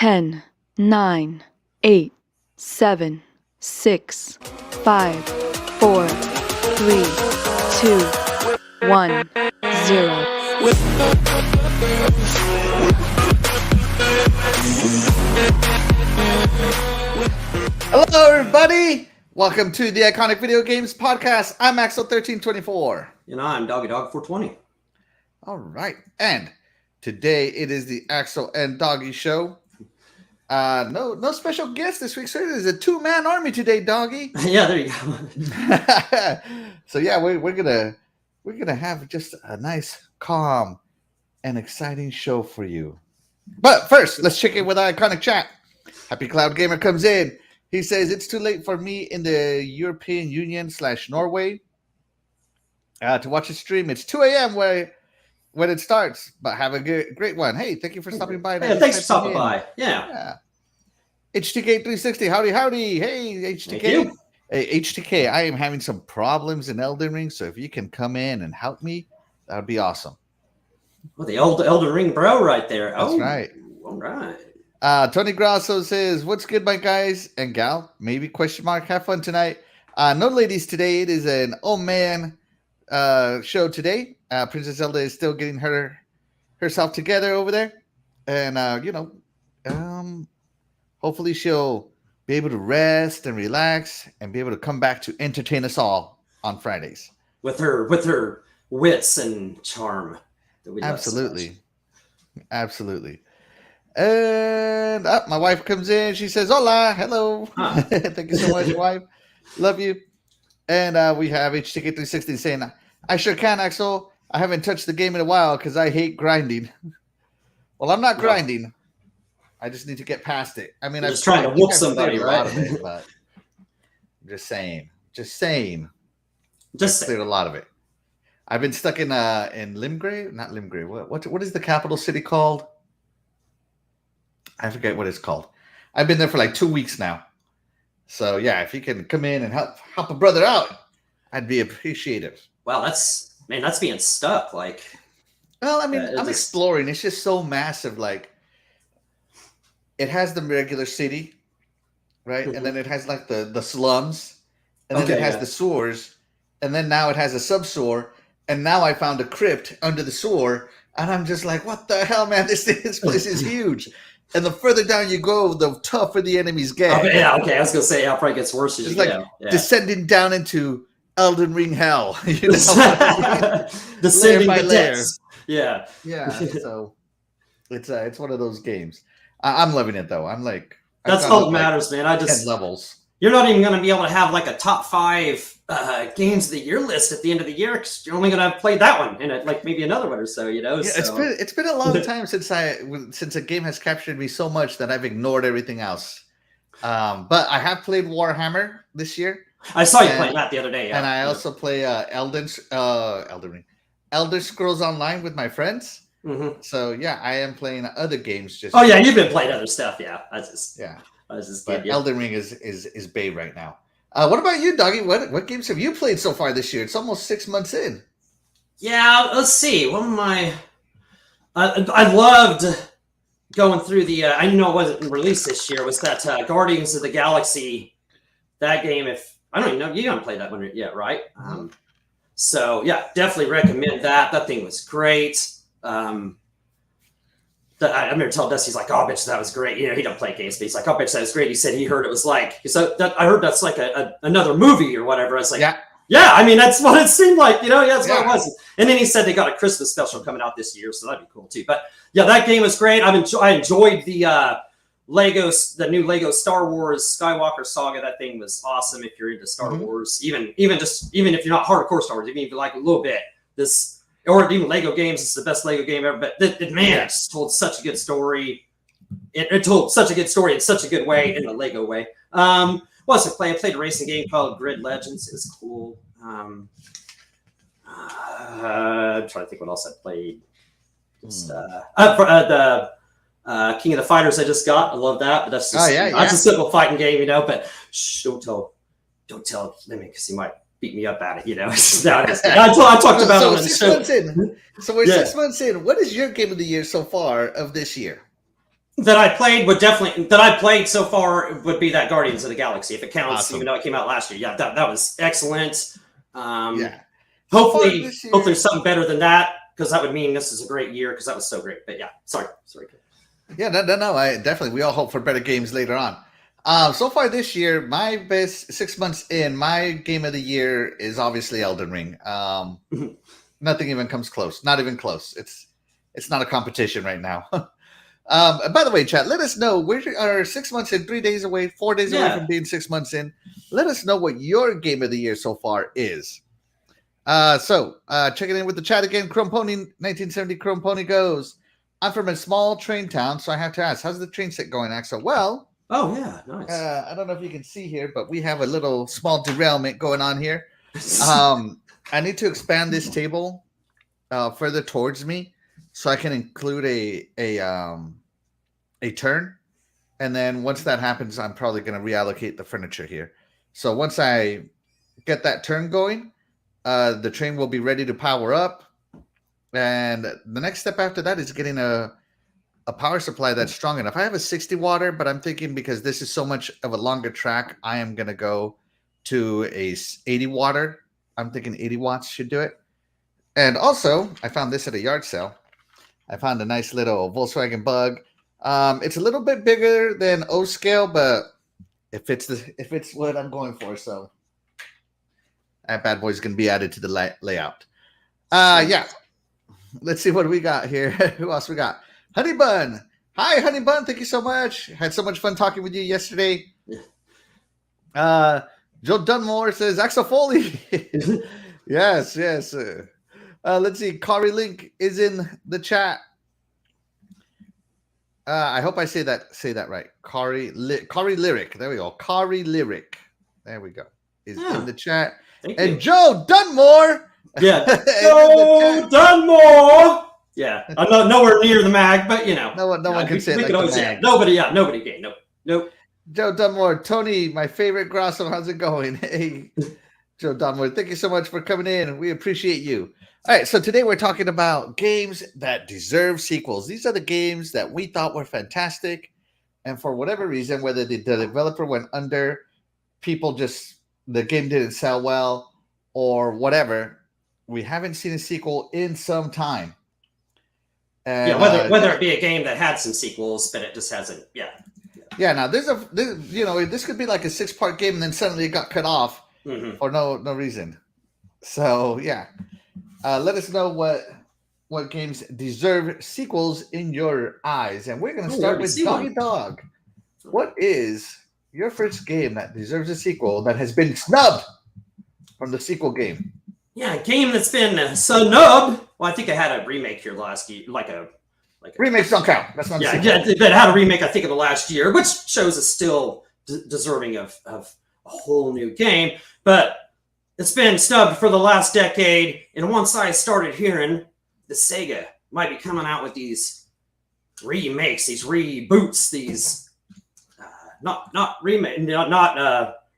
10, 9, 8, 7, 6, 5, 4, 3, 2, 1, 0. Hello, everybody. Welcome to the Iconic Video Games Podcast. I'm Axel1324. And I'm Doggy420. All right. And today it is the Axel and Doggy show. No special guest this week, so it is a two-man army today, Doggy. Yeah, there you go. So yeah, we're gonna have just a nice, calm, and exciting show for you. But first, let's check in with our Iconic chat. Happy Cloud Gamer comes in. He says, it's too late for me in the European Union / Norway to watch a stream. It's 2 a.m. when it starts, but have a great one. Hey, thank you for stopping by. Yeah, thanks for stopping by. Yeah. HTK360, howdy. Hey, HTK. Hey, HTK, I am having some problems in Elden Ring, so if you can come in and help me, that would be awesome. Well, the old Elden Ring bro right there. That's right. All right. Tony Grasso says, what's good, my guys and gal? Maybe ? Have fun tonight. No ladies today. It is an old man show today. Princess Zelda is still getting herself together over there. And, hopefully she'll be able to rest and relax and be able to come back to entertain us all on Fridays. With her wits and charm. That we Absolutely. And my wife comes in. She says, hola, hello. Huh. Thank you so much, wife. Love you. And we have HTK360 saying, I sure can, Axel. I haven't touched the game in a while because I hate grinding. Well, I'm not grinding. I just need to get past it. I mean, I'm just trying to whoop somebody, right? But I'm just saying. Just cleared a lot of it. I've been stuck in Limgrave. Not Limgrave. What is the capital city called? I forget what it's called. I've been there for like 2 weeks now. So yeah, if you can come in and help a brother out, I'd be appreciative. Wow, that's being stuck. Like, well, I mean, I'm exploring. It's just so massive. Like, it has the regular city, right? Mm-hmm. And then it has like the slums, and then it has the sewers, and then now it has a subsewer, and now I found a crypt under the sewer, and I'm just like, what the hell, man? This place is huge. And the further down you go, the tougher the enemies get. I was gonna say, it probably gets worse as it's you like go. Yeah. Descending down into Elden Ring hell. You know, descending the depths. Yeah. So it's one of those games. I'm loving it though. I'm like, that's all that matters, man. 10 levels. You're not even going to be able to have like a top 5 games of the year list at the end of the year because you're only going to have played that one and like maybe another one or so, you know. Yeah, so. It's been a long time since a game has captured me so much that I've ignored everything else. But I have played Warhammer this year. I saw you playing that the other day. Yeah. And I also play Elder Scrolls Online with my friends. Mm-hmm. So yeah, I am playing other games. You've been playing other stuff. Yeah, But Elden Ring is babe right now. What about you, Doggy? What games have you played so far this year? It's almost 6 months in. Yeah, let's see. One of my I loved going through the. I know it wasn't released this year. Was that Guardians of the Galaxy? That game. If I don't even know, you haven't played that one yet, right? Mm-hmm. So yeah, definitely recommend that. That thing was great. I remember telling Dusty, he's like, oh, bitch, that was great. You know, he don't play games, but he's like, oh, bitch, that was great. He said he heard it was like, so that I heard that's like another movie or whatever. I was like, yeah, I mean, that's what it seemed like, you know, that's what it was. And then he said they got a Christmas special coming out this year, so that'd be cool too. But yeah, that game was great. I enjoyed the new Lego Star Wars Skywalker Saga. That thing was awesome if you're into Star Wars, even if you're not hardcore Star Wars, even if you like a little bit, or even Lego games, it's the best Lego game ever. But it just told such a good story. It told such a good story in such a good way, in the Lego way. What else I played? I played a racing game called Grid Legends. It was cool. I'm trying to think what else I played. Just, the King of the Fighters I just got. I love that. But that's just that's a simple fighting game, you know. But don't tell Lemmy because he might beat me up at it, you know. I talked about it on the show. So we're 6 months in. What is your game of the year so far of this year? that I played would definitely that I played so far would be that Guardians of the Galaxy, if it counts, Awesome. even though it came out last year. Yeah, that was excellent. Yeah. Hopefully there's something better than that, because that would mean this is a great year, because that was so great. But yeah, sorry. Yeah, no. I definitely, we all hope for better games later on. So far this year, my best 6 months in, my game of the year is obviously Elden Ring. Nothing even comes close. Not even close. It's not a competition right now. By the way, chat, let us know. We are 6 months in, 3 days away, 4 days away from being 6 months in. Let us know what your game of the year so far is. So checking in with the chat again. Chrome Pony 1970 Chrome Pony goes, I'm from a small train town, so I have to ask, how's the train set going, Axel? Well, oh yeah, nice. I don't know if you can see here, but we have a little small derailment going on here. I need to expand this table further towards me so I can include a turn. And then once that happens, I'm probably going to reallocate the furniture here. So once I get that turn going, the train will be ready to power up. And the next step after that is getting a power supply that's strong enough. I have a 60 watt, but I'm thinking because this is so much of a longer track, I am going to go to a 80 watt. I'm thinking 80 watts should do it. And also, I found this at a yard sale. I found a nice little Volkswagen Bug. It's a little bit bigger than O scale, but it fits what I'm going for. So that bad boy is going to be added to the layout. Yeah. Let's see what we got here. Who else we got? Honey Bun. Hi, Honey Bun. Thank you so much. Had so much fun talking with you yesterday. Joe Dunmore says, Axel Foley. yes. Let's see. Kari Link is in the chat. I hope I say that right. Kari Lyric. There we go. Kari Lyric. There we go. Is in the chat. And Joe Dunmore. Yeah. Joe Dunmore. Yeah. I'm not nowhere near the mag, but you know. No one can say it like the mag. Nobody can. Nope. Joe Dunmore, Tony, my favorite Grosso, how's it going? Hey, Joe Dunmore, thank you so much for coming in. We appreciate you. All right, so today we're talking about games that deserve sequels. These are the games that we thought were fantastic, and for whatever reason, whether the developer went under, the game didn't sell well, or whatever, we haven't seen a sequel in some time. And, whether it be a game that had some sequels, but it just hasn't. Yeah. Now this could be like a 6-part game, and then suddenly it got cut off for no reason. So yeah, let us know what games deserve sequels in your eyes, and we're going to start with Doggy Dog. What is your first game that deserves a sequel that has been snubbed from the sequel game? Yeah, a game that's been snubbed. Well, I think I had a remake here last year, like remakes don't count. That's not that had a remake, I think, of the last year, which shows it's still deserving of a whole new game. But it's been snubbed for the last decade, and once I started hearing the Sega might be coming out with these remakes, these reboots, these not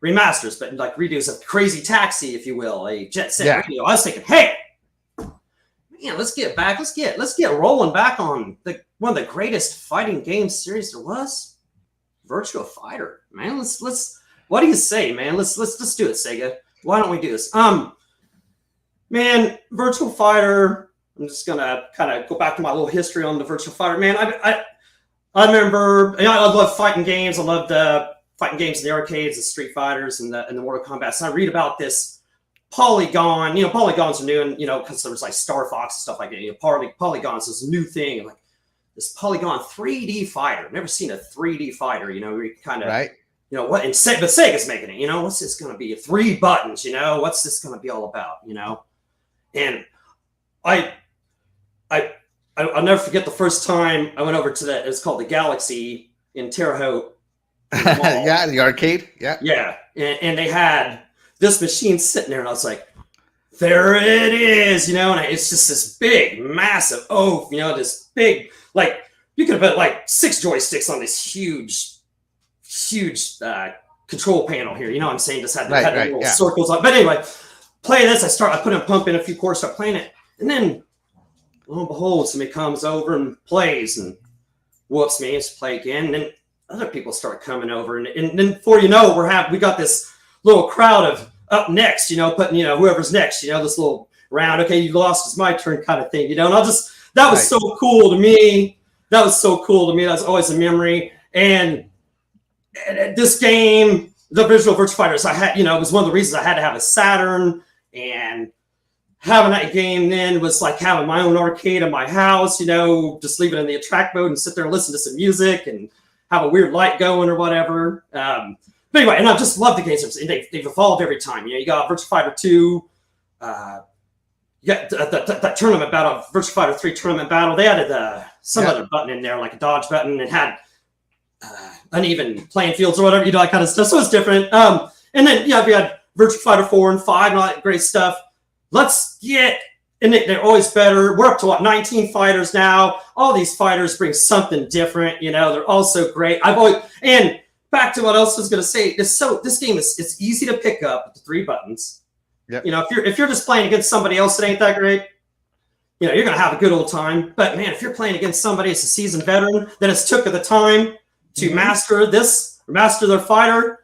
remasters, but like redos of Crazy Taxi, if you will, a Jet Set Radio. I was thinking, hey, man, let's get rolling back on one of the greatest fighting game series there was, Virtua Fighter. Man, let's. What do you say, man? Let's do it, Sega. Why don't we do this? Man, Virtua Fighter. I'm just gonna kind of go back to my little history on the Virtua Fighter. Man, I remember. I love fighting games. I loved fighting games in the arcades, the Street Fighters, and the Mortal Kombat. So I read about this Polygon. Polygons are new, and because there was like Star Fox and stuff like that. Polygons is a new thing, and like this Polygon 3D fighter. Never seen a 3D fighter. Where you kind of right. What? But Sega's making it. What's this going to be? 3 buttons. What's this going to be all about? And I'll never forget the first time I went over to that. It's called the Galaxy in Terre Haute. Yeah, the arcade. Yeah. And they had this machine sitting there, and I was like, there it is, and it's just this big, massive oaf, this big, like, you could have put like 6 joysticks on this huge control panel here. You know what I'm saying? Just had the little circles on. But anyway, play this. I put in pump in a few chords, start playing it. And then, lo and behold, somebody comes over and plays. And whoops me, just play again. And then other people start coming over, and then before you know it, we got this little crowd of up next, putting, whoever's next, this little round. Okay, you lost, it's my turn kind of thing, and that was so cool to me. That was so cool to me. That's always a memory. And this game, the original Virtua Fighters, I had, it was one of the reasons I had to have a Saturn, and having that game then was like having my own arcade in my house, just leave it in the attract mode and sit there and listen to some music and have a weird light going or whatever. But anyway, and I just love the games. They've evolved every time. You got Virtua Fighter 2, you got that tournament battle, Virtua Fighter 3 tournament battle. They added some other button in there, like a dodge button, and had uneven playing fields or whatever, that kind of stuff. So it's different. And then, we had Virtua Fighter 4 and 5 and all that great stuff. Let's get, and they're always better. We're up to 19 fighters now. All these fighters bring something different. They're all so great. And back to what else I was going to say. This game it's easy to pick up with the 3 buttons. Yep. If you're just playing against somebody else that ain't that great, you're going to have a good old time. But man, if you're playing against somebody that's a seasoned veteran that has took the time to master their fighter,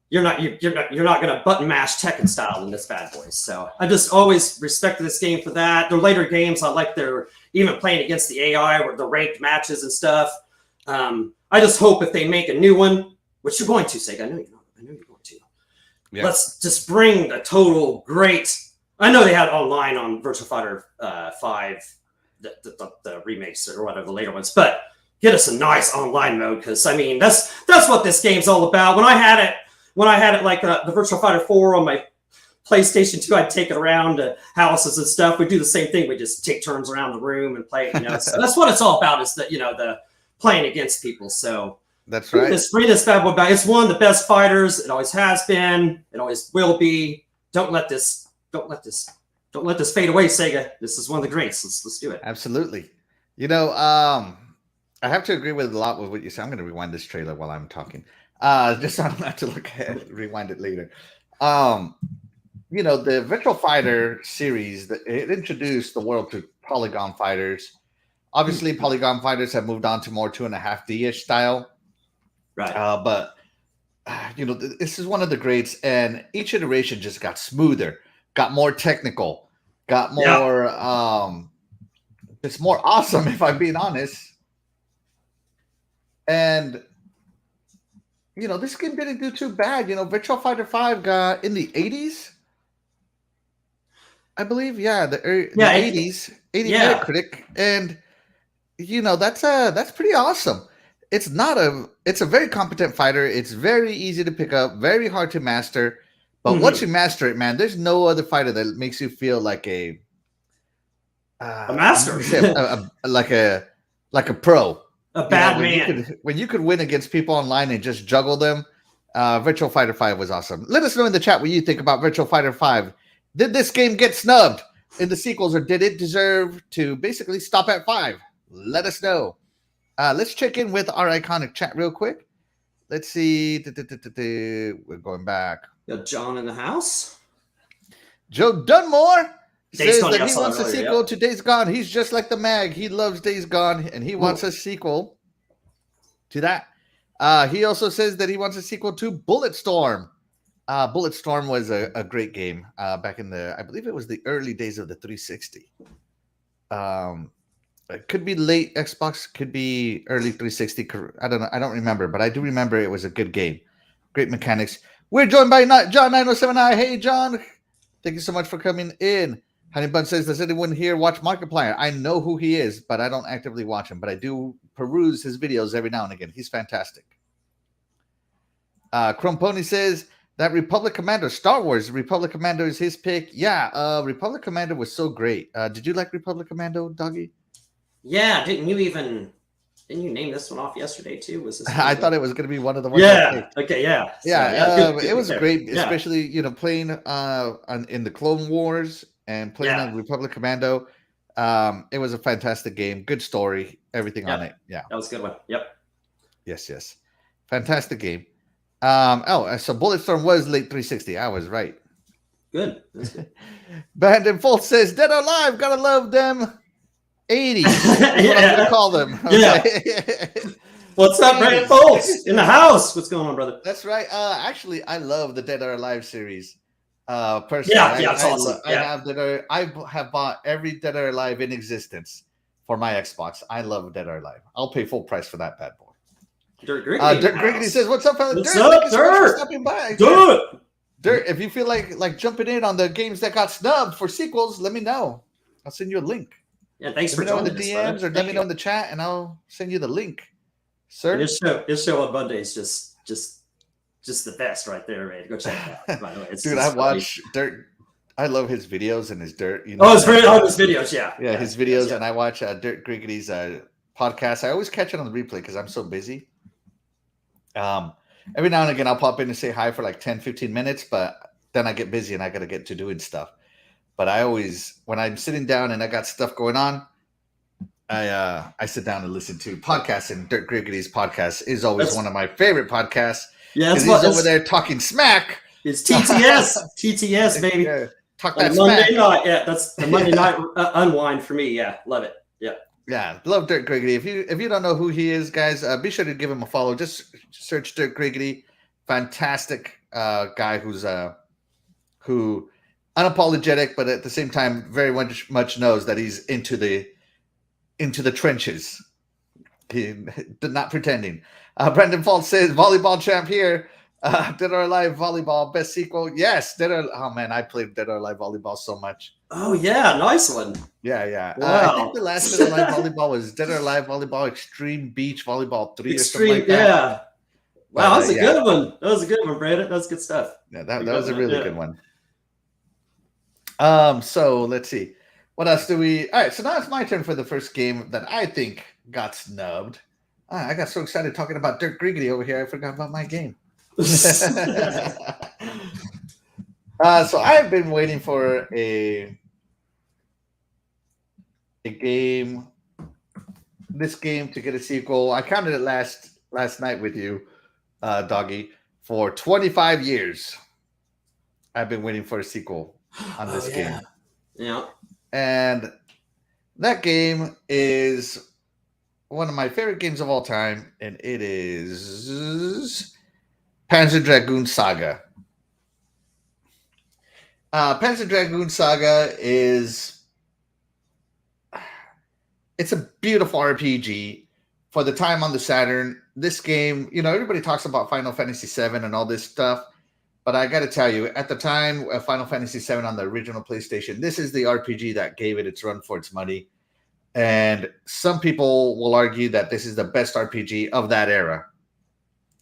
you're not going to button mash Tekken style in this bad boy. So I just always respected this game for that. Their later games, I like their even playing against the AI or the ranked matches and stuff. I just hope if they make a new one, which you're going to, Sega, I know you're going to. Yeah. Let's just bring the total great. I know they had online on Virtua Fighter 5, the remakes or whatever, the later ones, but get us a nice online mode, because that's what this game's all about. When I had it like the Virtua Fighter 4 on my PlayStation 2, I'd take it around to houses and stuff. We do the same thing. We just take turns around the room and play. So that's what it's all about, is that the playing against people. So that's right. Bring this bad boy back. It's one of the best fighters. It always has been. It always will be. Don't let this fade away, Sega. This is one of the greats. Let's do it. Absolutely. I have to agree with a lot with what you said. I'm going to rewind this trailer while I'm talking. Just so I don't have to look ahead, rewind it later. The Virtua Fighter series, it introduced the world to polygon fighters. Obviously, polygon fighters have moved on to more 2.5D-ish style. Right. But this is one of the greats, and each iteration just got smoother, got more technical, got more, it's more awesome, if I'm being honest. And this game didn't do too bad. Virtua Fighter 5 got in the 80s, I believe. Yeah, the 80s, 80 Metacritic, and that's pretty awesome. It's a very competent fighter. It's very easy to pick up, very hard to master. But once you master it, man, there's no other fighter that makes you feel like a master, like a pro. A bad man. When you could win against people online and just juggle them, Virtua Fighter 5 was awesome. Let us know in the chat what you think about Virtua Fighter 5. Did this game get snubbed in the sequels, or did it deserve to basically stop at 5? Let us know. Let's check in with our iconic chat real quick. Let's see. We're going back. Got John in the house. Joe Dunmore says that he wants a sequel to Days Gone. He's just like the mag. He loves Days Gone, and he wants a sequel to that. He also says that he wants a sequel to Bulletstorm. Bulletstorm was a great game back in I believe it was the early days of the 360. It could be late Xbox, could be early 360. I don't know. I don't remember, but I do remember it was a good game. Great mechanics. We're joined by John 907i. Hey, John. Thank you so much for coming in. Honey Bun says, does anyone here watch Markiplier? I know who he is, but I don't actively watch him. But I do peruse his videos every now and again. He's fantastic. Chrome Pony says that Republic Commander, Star Wars Republic Commando is his pick. Yeah, Republic Commando was so great. Did you like Republic Commando, Doggy? Yeah, didn't you name this one off yesterday too? Was this? I thought it was going to be one of the ones. Yeah. Okay. Yeah. Good, it was great, especially playing in the Clone Wars and playing on Republic Commando. It was a fantastic game. Good story. Everything on it. Yeah, that was a good one. Yep. Yes. Fantastic game. So Bulletstorm was late 360. I was right. Good. That's good. Brandon Fultz says, Dead or Alive, gotta love them. 80s. That's what I'm gonna call them. Okay? What's up, Brandon Foltz? In the house. What's going on, brother? That's right. Actually, I love the Dead or Alive series. Personally, it's awesome. I have bought every Dead or Alive in existence for my Xbox. I love Dead or Alive. I'll pay full price for that bad boy. Dirt Griggity says, "What's up, fella? What's Dirt, up, thank you so much for Dirt? stopping by. Dirt, if you feel like jumping in on the games that got snubbed for sequels, let me know. I'll send you a link. Yeah, thanks for joining joining the us, DMs or let me know in the chat, and I'll send you the link, sir. His show on Monday is just the best right there, man. Go check it out. By the way, Dude, I watch Dirt. I love his videos and his Dirt. His videos, yeah, his videos, and I watch Dirt Griggity's podcast. I always catch it on the replay because I'm so busy. Every now and again, I'll pop in and say hi for like 10, 15 minutes, but then I get busy and I got to get to doing stuff. But I always, when I'm sitting down and I got stuff going on, I sit down and listen to podcasts, and Dirt Griggity's podcast is always one of my favorite podcasts. Yeah, he's over there talking smack. It's TTS, baby. Yeah, talk that Monday smack. night. Yeah, that's the Monday night unwind for me. Yeah, love it. Yeah. Yeah, love Dirt Griggity. If you don't know who he is, guys, be sure to give him a follow. Just search Dirt Griggity. Fantastic guy who unapologetic, but at the same time very much knows that he's into the trenches. He not pretending. Brendan Falk says volleyball champ here. Dead or Alive volleyball best sequel. Yes, oh man, I played Dead or Alive volleyball so much. Oh yeah, nice one. Yeah. Wow. I think the last Dead or Alive volleyball was Dead or Alive volleyball Extreme Beach Volleyball 3 or something like that. Yeah. Wow, that was a good one. That was a good one, Brandon. That was good stuff. Yeah, that was a really good one. So let's see. What else do we? All right, so now it's my turn for the first game that I think got snubbed. I got so excited talking about Dirt Griggity over here, I forgot about my game. So I've been waiting for a game, this game to get a sequel. I counted it last night with you, Doggy, for 25 years. I've been waiting for a sequel on this game. Yeah. And that game is one of my favorite games of all time, and it is Panzer Dragoon Saga. Panzer Dragoon Saga it's a beautiful RPG for the time on the Saturn. This game, everybody talks about Final Fantasy VII and all this stuff, but I got to tell you, at the time of Final Fantasy VII on the original PlayStation, this is the RPG that gave it its run for its money. And some people will argue that this is the best RPG of that era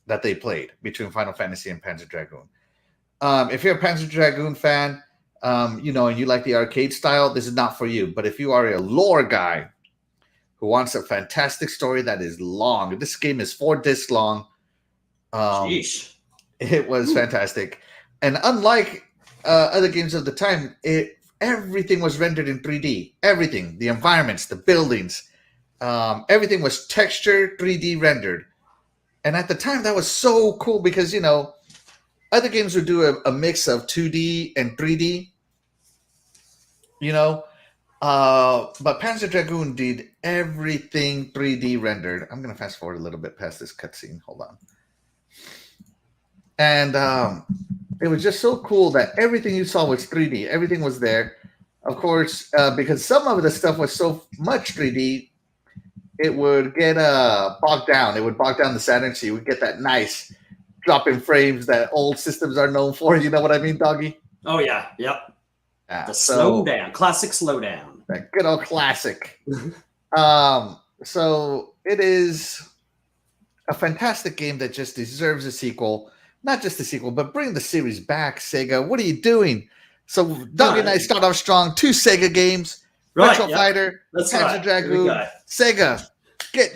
that they played between Final Fantasy and Panzer Dragoon. If you're a Panzer Dragoon fan, and you like the arcade style, this is not for you. But if you are a lore guy who wants a fantastic story that is long, this game is 4 discs long. Sheesh. It was fantastic. And unlike other games of the time, everything was rendered in 3D. Everything, the environments, the buildings, everything was texture 3D rendered. And at the time, that was so cool because, other games would do a mix of 2D and 3D, but Panzer Dragoon did everything 3D rendered. I'm going to fast forward a little bit past this cutscene. Hold on. And it was just so cool that everything you saw was 3D. Everything was there. Of course, because some of the stuff was so much 3D, it would get bogged down. It would bog down the Saturn, so you would get that nice drop in frames that old systems are known for. You know what I mean, Doggy? Oh, yeah. Yep. The so, slowdown. Classic slowdown. That good old classic. So it is a fantastic game that just deserves a sequel. Not just a sequel, but bring the series back, Sega. What are you doing? So Doggy and I start off strong. 2 Sega games. Retro Fighter, Panzer Dragoon, Sega. Get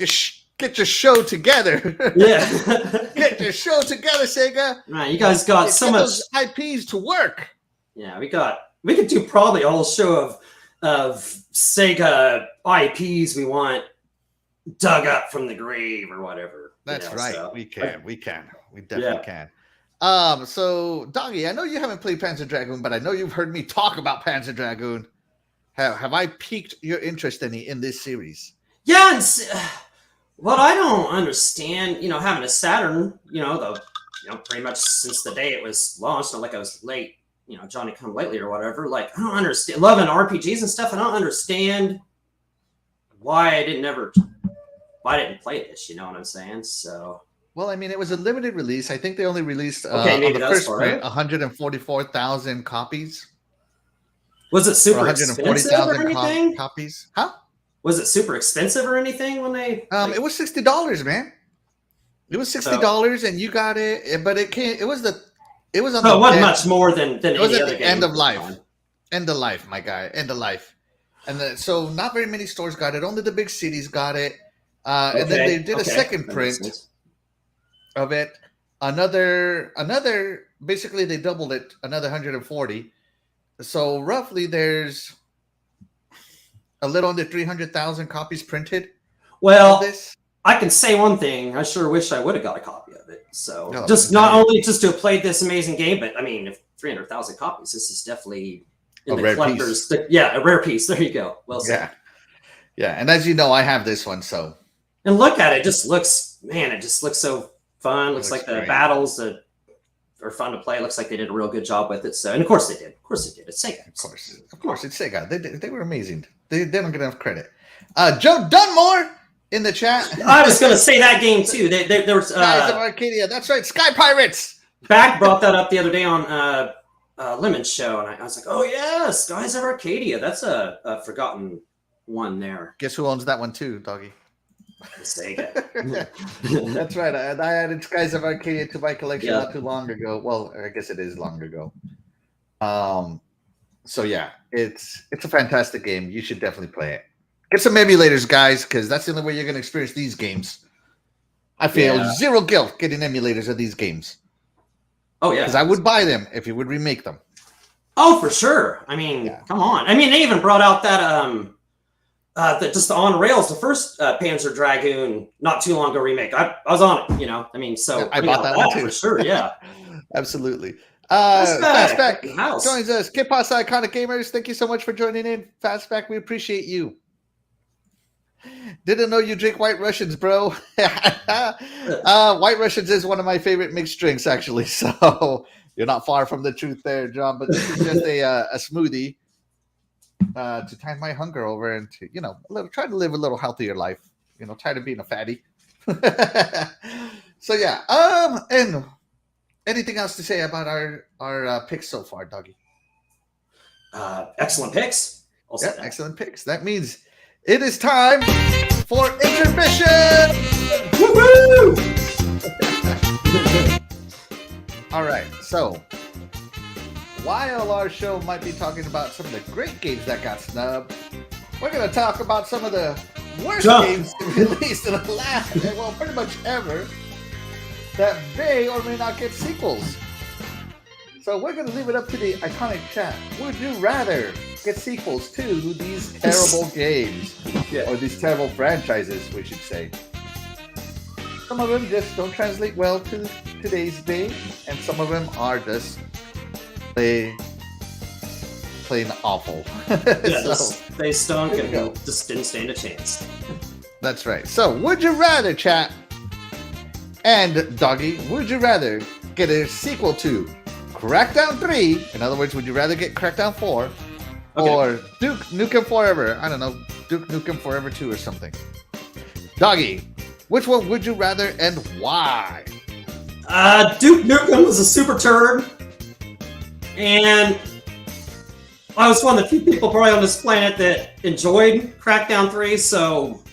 your show together. Yeah. Get your show together, Sega. Right, you guys got so much those IPs to work. Yeah, we could do probably a whole show of Sega IPs we want dug up from the grave or whatever. That's right. So. We definitely can. Yeah. So Doggy, I know you haven't played Panzer Dragoon, but I know you've heard me talk about Panzer Dragoon. Have I piqued your interest any in this series? Yeah, what I don't understand, having a Saturn, pretty much since the day it was launched, not like I was late, Johnny come lately or whatever. Like, I don't understand loving RPGs and stuff. I don't understand why I didn't play this. You know what I'm saying? So. Well, I mean, it was a limited release. I think they only released on the first print 144,000 copies. Was it super expensive or anything? Copies? Huh? Was it super expensive or anything when they? It was $60, man. It was $60, and you got it. But it can't. It was on. It wasn't much more than it was any at other the game. end of life. End of life, my guy. End of life. And so not very many stores got it. Only the big cities got it. And then they did a second print of it. Another. Basically, they doubled it. Another 140. So roughly, there's a little under 300,000 copies printed. Well, I can say one thing. I sure wish I would have got a copy of it. So not only just to have played this amazing game, but I mean, if 300,000 copies, this is definitely in the collectors. A rare piece. There you go. Well said. Yeah. And as you know, I have this one. So. And look at it. It just looks so fun. Looks like the battles are fun to play. It looks like they did a real good job with it. So, and of course they did. It's Sega. Of course, it's Sega. They were amazing. They don't get enough credit. Joe Dunmore in the chat. I was going to say that game too. There was Guys of Arcadia. That's right, Sky Pirates. Back brought that up the other day on Lemon's show, and I was like, oh yeah, Skies of Arcadia. That's a forgotten one there. Guess who owns that one too, doggy? Sega. That's right. I added Skies of Arcadia to my collection not too long ago. Well, I guess it is long ago. So yeah, it's a fantastic game. You should definitely play it. Get some emulators, guys, because that's the only way you're going to experience these games. I feel zero guilt getting emulators of these games. Oh yeah, because I would buy them if you would remake them. Oh, for sure. I mean, come on. I mean, they even brought out that just on rails, the first Panzer Dragoon not too long ago remake. I was on it, I mean, so I bought that one too for sure. Yeah, absolutely. Fastback joins us. Kid Pasta Iconic Gamers, thank you so much for joining in. Fastback, we appreciate you. Didn't know you drink White Russians, bro. White Russians is one of my favorite mixed drinks, actually. So you're not far from the truth there, John. But this is just a smoothie to tide my hunger over and to try to live a little healthier life. Tired of being a fatty. So yeah. And anything else to say about our picks so far, doggy? Excellent picks. Excellent picks. That means it is time for intermission. Woo-hoo! All right. So while our show might be talking about some of the great games that got snubbed, we're going to talk about some of the worst games released in the last, pretty much ever, that may or may not get sequels. So we're going to leave it up to the iconic chat. Would you rather get sequels to these terrible games? Or these terrible franchises, we should say. Some of them just don't translate well to today's day, and some of them are just plain awful. They stunk and just didn't stand a chance. That's right. So, would you rather, chat and Doggy, would you rather get a sequel to Crackdown 3? In other words, would you rather get Crackdown 4 or Duke Nukem Forever? I don't know, Duke Nukem Forever 2 or something. Doggy, which one would you rather and why? Duke Nukem was a super turd, and I was one of the few people probably on this planet that enjoyed Crackdown 3, so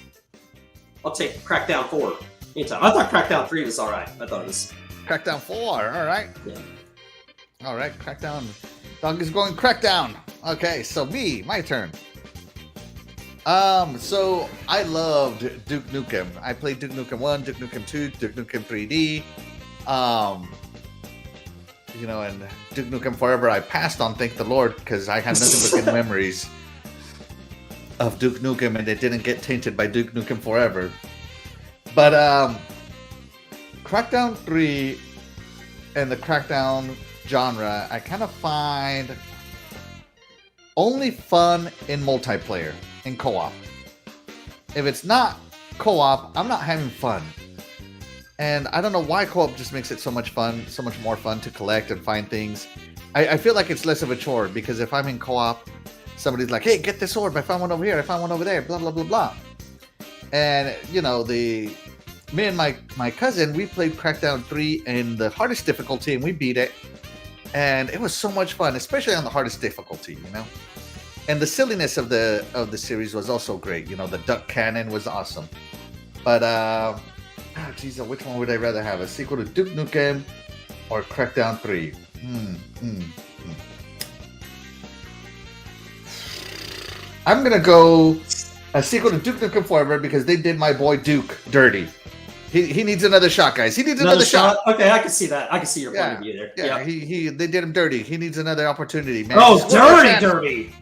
I'll take Crackdown 4 anytime. I thought Crackdown 3 was alright. I thought it was... Crackdown 4, alright. Yeah. Alright, Crackdown. Dog is going Crackdown. Okay, so my turn. So I loved Duke Nukem. I played Duke Nukem 1, Duke Nukem 2, Duke Nukem 3D. And Duke Nukem Forever I passed on, thank the Lord, because I had nothing but good memories of Duke Nukem, and it didn't get tainted by Duke Nukem Forever. But Crackdown 3 and the Crackdown genre, I kind of find only fun in multiplayer, in co-op. If it's not co-op, I'm not having fun. And I don't know why co-op just makes it so much fun, so much more fun to collect and find things. I feel like it's less of a chore, because if I'm in co-op, somebody's like, hey, get this orb, I found one over here, I found one over there, blah, blah, blah, blah. And, you know, me and my cousin, we played Crackdown 3 in the hardest difficulty, and we beat it. And it was so much fun, especially on the hardest difficulty, you know? And the silliness of the series was also great. You know, the duck cannon was awesome. But, geez, which one would I rather have? A sequel to Duke Nukem or Crackdown 3? I'm going to go a sequel to Duke Nukem Forever, because they did my boy Duke dirty. He needs another shot, guys. He needs another shot. Okay, I can see that. I can see your point of view there. Yeah, they did him dirty. He needs another opportunity, man. Oh, dirty.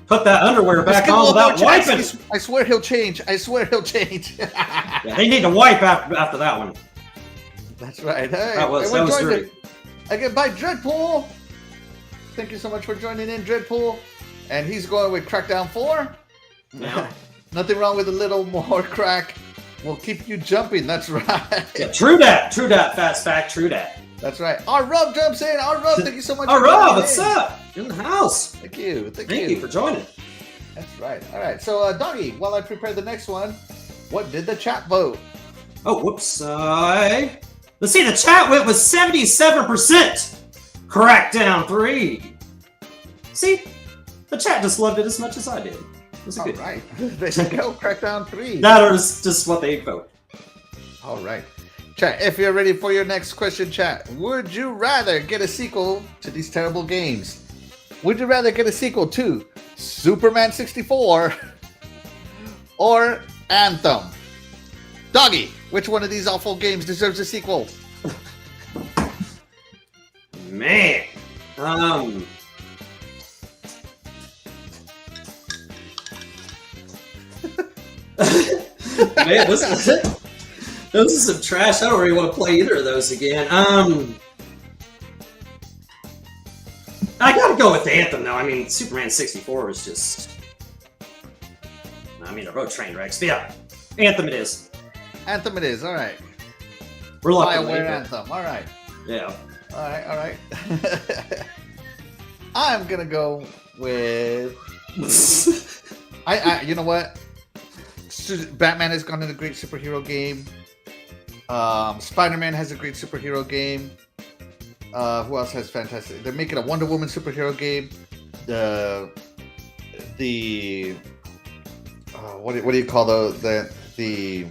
Put that underwear back on without wiping. I swear he'll change. Yeah, they need to wipe after that one. That's right. Hey, that was dirty. Again, by Dreadpool. Thank you so much for joining in, Dreadpool. And he's going with Crackdown 4. Yeah. Nothing wrong with a little more crack. We'll keep you jumping. That's right. Yeah, true that. Fast fact. True that. That's right. Our Rob jumps in. Our Rob, thank you so much. Our Rob, what's up? In the house. Thank you. Thank you for joining. That's right. All right. So, Doggy, while I prepare the next one, what did the chat vote? Oh, whoops. Let's see. The chat went with 77%. Crackdown 3. See, the chat just loved it as much as I did. All right. There you go. Crackdown 3. That is just what they vote. All right. Chat, if you're ready for your next question, chat, would you rather get a sequel to these terrible games? Would you rather get a sequel to Superman 64 or Anthem? Doggy, which one of these awful games deserves a sequel? Man. Man, this is some trash. I don't really want to play either of those again. I gotta go with Anthem though. I mean, Superman 64 was just. I mean, they're both train wrecks. But yeah, Anthem it is. Anthem it is. All right. We're lucky. BioWare Anthem. All right. Yeah. All right. I'm gonna go with. You know what? Batman has gone in a great superhero game. Spider-Man has a great superhero game. Who else has fantastic? They're making a Wonder Woman superhero game. The what do you call the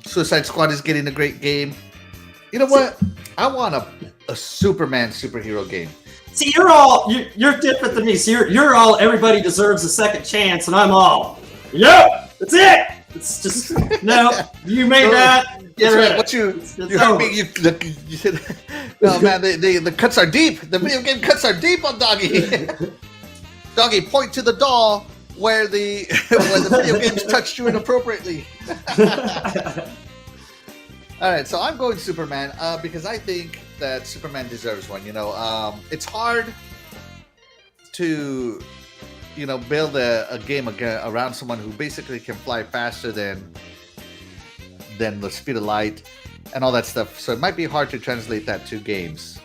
Suicide Squad is getting a great game. You know what? I want a Superman superhero game. See, you're different than me. So you're all everybody deserves a second chance, and I'm all yep. That's it. It's just no. You made that. Get rid of it. What you heard me? You said, no, man. The cuts are deep. The video game cuts are deep on Doggy. Doggy, point to the doll where the video games touched you inappropriately. All right, so I'm going Superman because I think that Superman deserves one. You know, it's hard to build a game around someone who basically can fly faster than the speed of light and all that stuff. So it might be hard to translate that to games.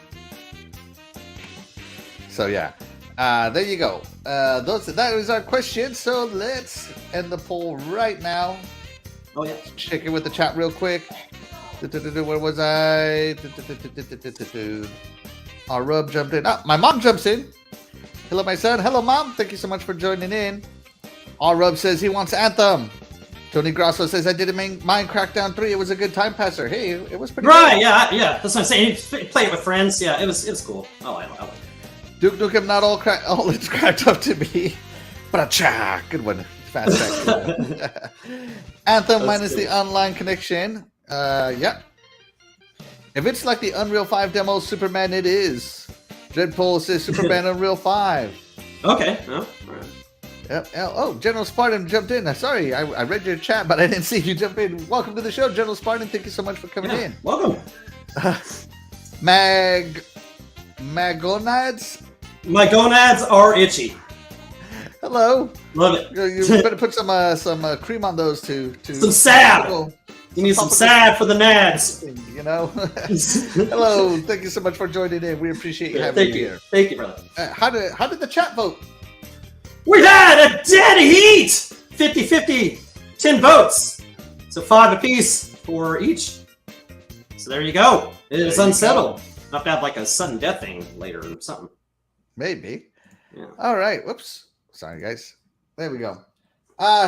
So yeah, there you go. That is our question. So let's end the poll right now. Oh yeah. Check it with the chat real quick. Where was I? Our Rub jumped in. My mom jumps in. Hello, my son. Hello, Mom. Thank you so much for joining in. Our Rub says he wants Anthem. Tony Grosso says, I didn't mind Crackdown 3. It was a good time passer. Hey, it was pretty right, good. Yeah. That's what I'm saying. Play it with friends. Yeah, it was cool. Oh, I like it. Duke Nukem, not all it's cracked up to be. But good one. Fast back. Anthem minus the online connection. Yeah. If it's like the Unreal 5 demo Superman, it is. Dreadpool says Superman Unreal 5. Okay. Oh, all right. Yep. Oh, General Spartan jumped in. Sorry, I read your chat, but I didn't see you jump in. Welcome to the show, General Spartan. Thank you so much for coming in. Welcome. My gonads? My gonads are itchy. Hello. Love it. You better put some cream on those to some salve. You need some salve for the nads. You know. Hello. Thank you so much for joining in. We appreciate you having you here. Thank you, brother. How did the chat vote? We had a dead heat. 50-50. 10 votes. So 5 apiece for each. So there you go. It is unsettled. Not to have like a sudden death thing later or something. Maybe. Yeah. All right. Whoops. Sorry, guys. There we go.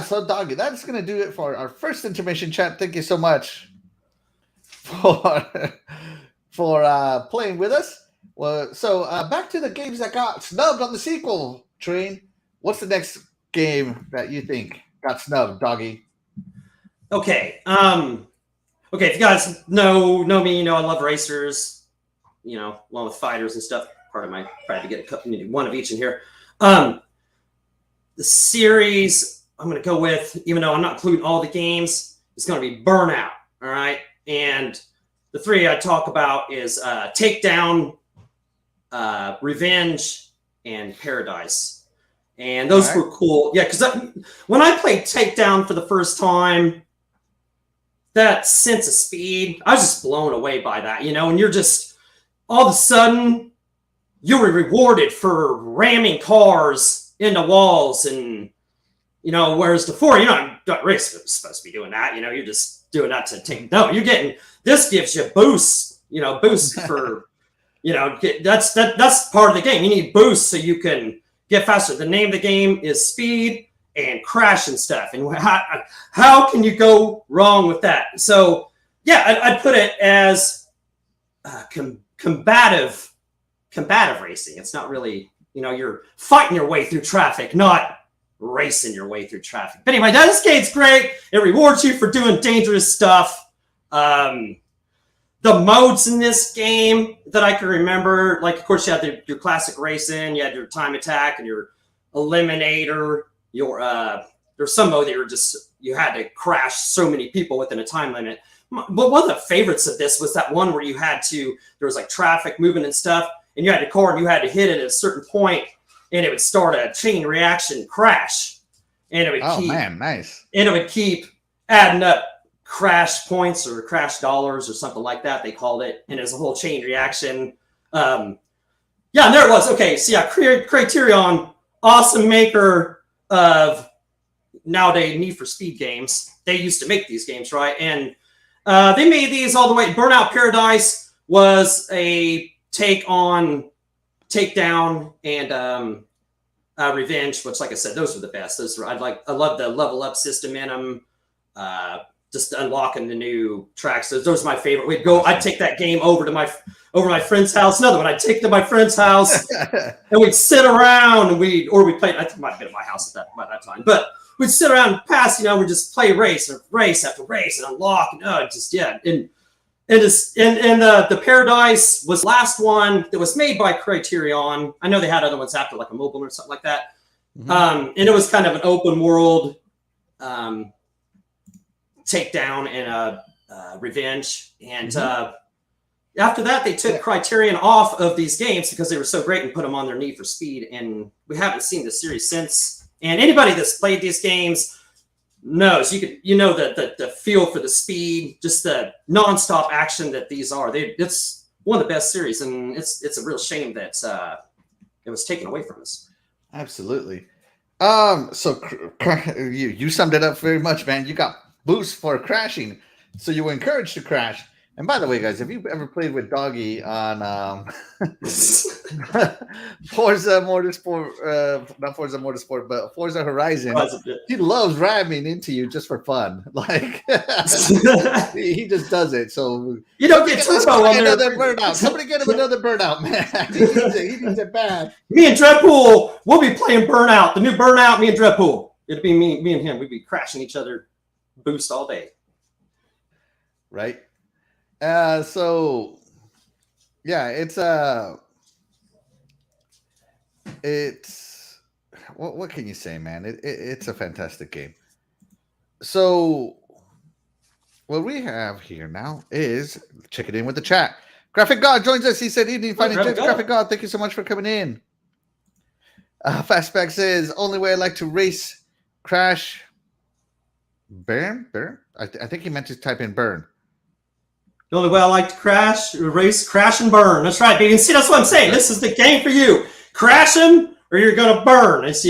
So Doggy, that's gonna do it for our first intermission chat. Thank you so much for playing with us. Well, so back to the games that got snubbed on the sequel train. What's the next game that you think got snubbed, Doggy? Okay. Okay, if you guys know me, you know I love racers, you know, along with fighters and stuff. Part of my try to get a couple, one of each in here. The series I'm going to go with, even though I'm not including all the games, it's going to be Burnout. All right, and the three I talk about is Takedown, Revenge, and Paradise. And those were cool. Yeah, because when I played Takedown for the first time, that sense of speed, I was just blown away by that, you know, and you're just, all of a sudden, you were rewarded for ramming cars into walls and, you know, whereas before, you're not really supposed to be doing that, you know, you're just doing that to take, no, you're getting, this gives you boosts, you know, boosts for, you know, that's part of the game. You need boosts so you can get faster. The name of the game is Speed and Crash and stuff. And how can you go wrong with that? So, yeah, I'd put it as combative racing. It's not really, you know, you're fighting your way through traffic, not racing your way through traffic. But anyway, this game's great. It rewards you for doing dangerous stuff. The modes in this game that I can remember, like, of course, you had your classic racing, you had your time attack and your eliminator. There's some mode that you had to crash so many people within a time limit. But one of the favorites of this was that one where there was like traffic moving and stuff, and you had a car and you had to hit it at a certain point, and it would start a chain reaction crash, and it would nice. And it would keep adding up crash points or crash dollars or something like that. They called it, and it was a whole chain reaction. Yeah, and there it was. Okay, so yeah, Criterion, awesome maker of nowadays Need for Speed games. They used to make these games, right? And they made these all the way. Burnout Paradise was a take on Takedown and Revenge, which, like I said, those were the best. I love the level up system in them. Just unlocking the new tracks. Those are my favorite. I'd take that game over my friend's house. Another one, I'd take to my friend's house and we'd sit around and we'd play. I think it might have been at my house by that time, but we'd sit around and pass, you know, we'd just play race after race and unlock and the Paradise was the last one that was made by Criterion. I know they had other ones after, like a mobile or something like that. Mm-hmm. And it was kind of an open world Takedown and Revenge. And after that, they took Criterion off of these games because they were so great and put them on their Need for Speed. And we haven't seen the series since. And anybody that's played these games knows the feel for the speed, just the nonstop action that these are. It's one of the best series, and it's a real shame that it was taken away from us. Absolutely. So you summed it up very much, man. You got boost for crashing, so you were encouraged to crash. And by the way, guys, if you've ever played with Doggy on Forza Motorsport, not Forza Motorsport, but Forza Horizon, he loves ramming into you just for fun. Like he just does it. So you don't get another burnout. Somebody get him another burnout, man. He needs it bad. Me and Dreadpool, we'll be playing Burnout, the new Burnout. Me and Dreadpool, it'll be me and him. We'd be crashing each other, boost all day. Right. So yeah, it's what can you say, man? It's a fantastic game. So what we have here now is check it in with the chat. Graphic God joins us. He said, "Evening, finding Graphic God. Thank you so much for coming in." Fastback says, only way I like to race, crash, burn? I think he meant to type in burn. The only way I like to race, crash, and burn. That's right, baby. And see, that's what I'm saying. This is the game for you. Crash them, or you're going to burn. It's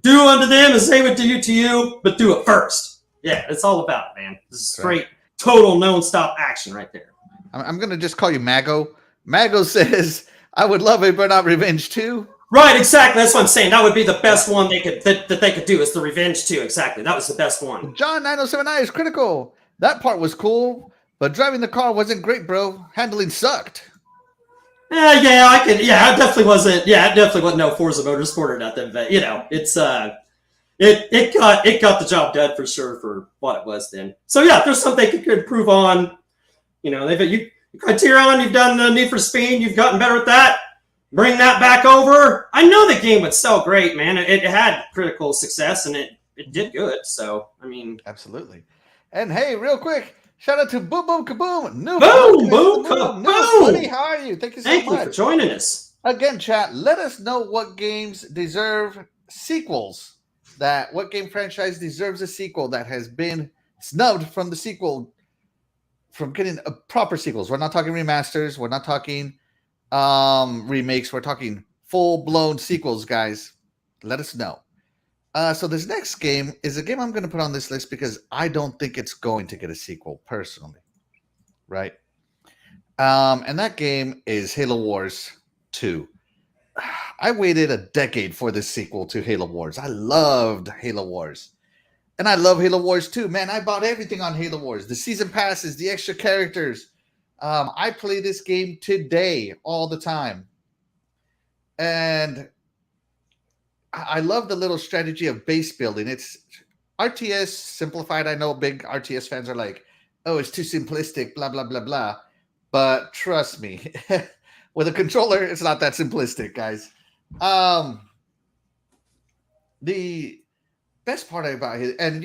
do unto them as they would do to you, but do it first. Yeah, it's all about it, man. This is straight, total, non-stop action right there. I'm going to just call you Mago. Mago says, I would love a Burnout Revenge 2. Right, exactly. That's what I'm saying. That would be the best one they could that they could do is the Revenge 2. Exactly. That was the best one. John 907I is critical. That part was cool, but driving the car wasn't great, bro. Handling sucked. I definitely wasn't. Yeah, it definitely wasn't no Forza Motorsport or nothing. But it's it got the job done for sure for what it was then. So yeah, if there's something they could improve on, Criterion, you've done Need for Speed, you've gotten better at that. Bring that back over. I know the game would sell great, man. It had critical success and it did good. So I mean, absolutely. And hey, real quick. Shout out to Boom Boom Kaboom. Boom Kaboom. Buddy, how are you? Thank you so much. Thank you for joining us. Again, chat, let us know what games deserve sequels. What game franchise deserves a sequel that has been snubbed from the sequel, from getting proper sequels. We're not talking remasters. We're not talking remakes. We're talking full-blown sequels, guys. Let us know. So this next game is a game I'm going to put on this list because I don't think it's going to get a sequel personally, right? And that game is Halo Wars 2. I waited a decade for this sequel to Halo Wars. I loved Halo Wars. And I love Halo Wars 2. Man, I bought everything on Halo Wars. The season passes, the extra characters. I play this game today all the time. And I love the little strategy of base building. It's RTS simplified. I know big RTS fans are like, oh, it's too simplistic, blah, blah, blah, blah. But trust me, with a controller, it's not that simplistic, guys. The best part about it, and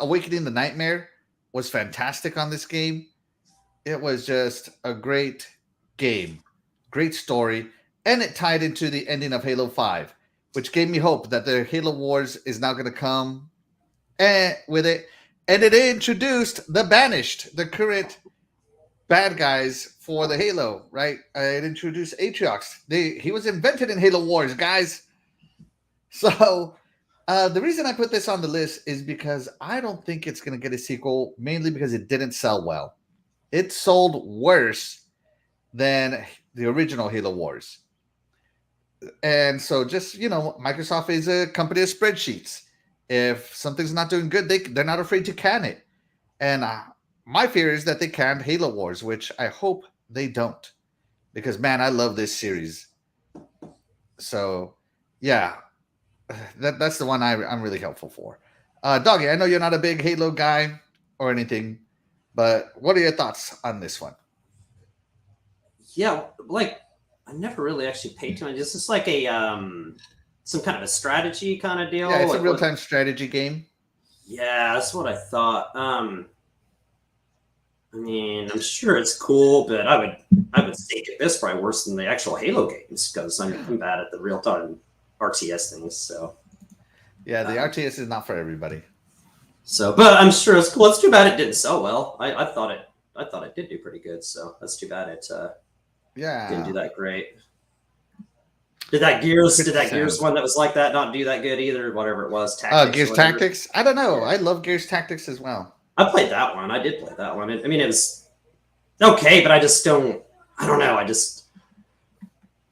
Awakening the Nightmare was fantastic on this game. It was just a great game, great story, and it tied into the ending of Halo 5. Which gave me hope that the Halo Wars is now going to come with it. And it introduced the Banished, the current bad guys for the Halo, right? It introduced Atriox. He was invented in Halo Wars, guys. So the reason I put this on the list is because I don't think it's going to get a sequel, mainly because it didn't sell well. It sold worse than the original Halo Wars. And so just, Microsoft is a company of spreadsheets. If something's not doing good, they're not afraid to can it. And my fear is that they canned Halo Wars, which I hope they don't. Because, man, I love this series. So, yeah, that's the one I'm really helpful for. Doggy, I know you're not a big Halo guy or anything, but what are your thoughts on this one? Yeah, I never really actually paid too much. This is like a some kind of a strategy kind of deal. Yeah, it's a real-time strategy game. Yeah, that's what I thought. I mean, I'm sure it's cool, but I would think this probably worse than the actual Halo games because I'm bad at the real-time RTS things. So yeah, the RTS is not for everybody. So, but I'm sure it's cool. It's too bad it didn't sell well. I thought it did do pretty good. So that's too bad it. Didn't do that great. Did that Gears one that was like that not do that good either? Whatever it was, Gears Tactics. I don't know. I love Gears Tactics as well. I played that one. I did play that one. It was okay, but I don't know.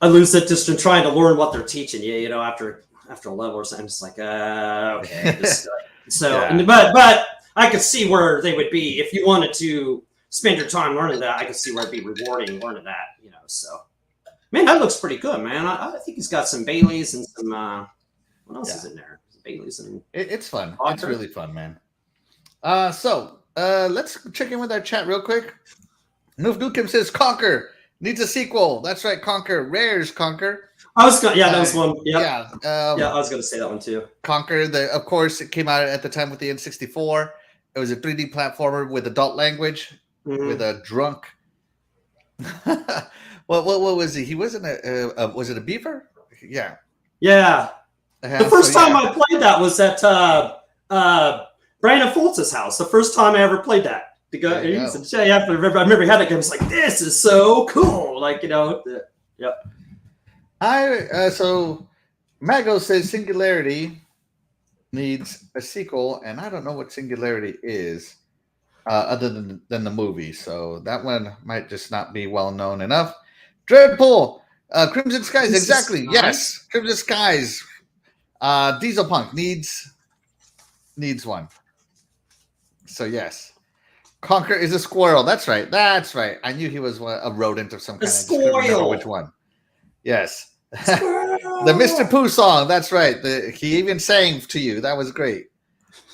I lose it just in trying to learn what they're teaching you. After a level or something, I'm just like, okay. But I could see where they would be if you wanted to spend your time learning that. I could see where it'd be rewarding learning that. So, man, that looks pretty good, man. I think he's got some Baileys and some what else is in there? Baileys and it's fun. Conker. It's really fun, man. So let's check in with our chat real quick. Noof Nukem says Conker needs a sequel. That's right, Conker. Rare's Conker. I was gonna, that was one. Yep. Yeah, I was gonna say that one too. Conker. Of course, it came out at the time with the N64. It was a 3D platformer with adult language, with a drunk. What was he? He wasn't was it a beaver? Yeah. Yeah. And The first so, time I played that was at Brandon Fultz's house. The first time I ever played that. I remember he had that game. It's like, this is so cool. Like, yep. So Mago says Singularity needs a sequel, and I don't know what Singularity is other than the movie. So that one might just not be well known enough. Dreadpool, Crimson Skies, exactly. Yes, Crimson Skies. Diesel Punk needs one. So yes. Conker is a squirrel. That's right. I knew he was a rodent of some kind. A squirrel. I just couldn't remember which one. Yes. The Mr. Pooh song. That's right. He even sang to you. That was great.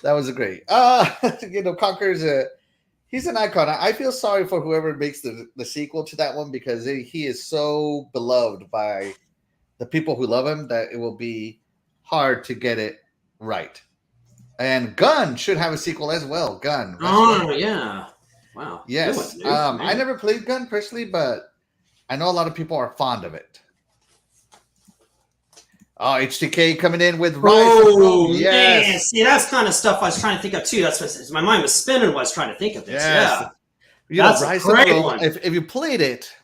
Conker he's an icon. I feel sorry for whoever makes the sequel to that one because he is so beloved by the people who love him that it will be hard to get it right. And Gun should have a sequel as well. Gun. Yeah. Wow. Yes. I never played Gun personally, but I know a lot of people are fond of it. Oh, HTK coming in with Rise of Rome. Yes. Man. See, that's kind of stuff I was trying to think of too. That's what my mind was spinning when I was trying to think of this. Yes. Yeah. That's Rise a great of Rome, one. if you played it,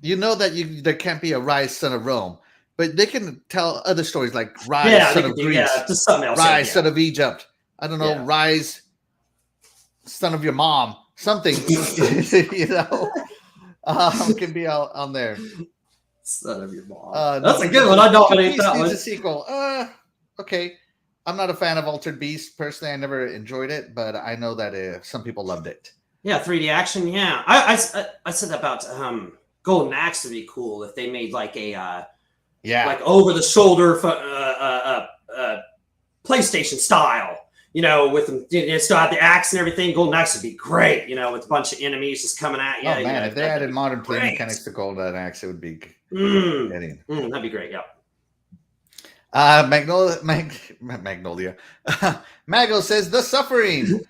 you know that there can't be a Rise Son of Rome. But they can tell other stories like Rise Son of Greece. Yeah, just something else. Rise Son of Egypt. I don't know, Rise, son of your mom, something, can be on there. Son of your mom. That's a good one. I nominated that one. Needs a sequel. Okay. I'm not a fan of Altered Beast. Personally, I never enjoyed it, but I know that some people loved it. Yeah, 3D action. Yeah, I said about Golden Axe would be cool if they made like a like over the shoulder PlayStation style. With them, still have the axe and everything. Golden Axe would be great, with a bunch of enemies just coming at you. Oh man, if they added modern play mechanics to Golden Axe, it would be that'd be great. Yeah. Magnolia. Mago says The Suffering.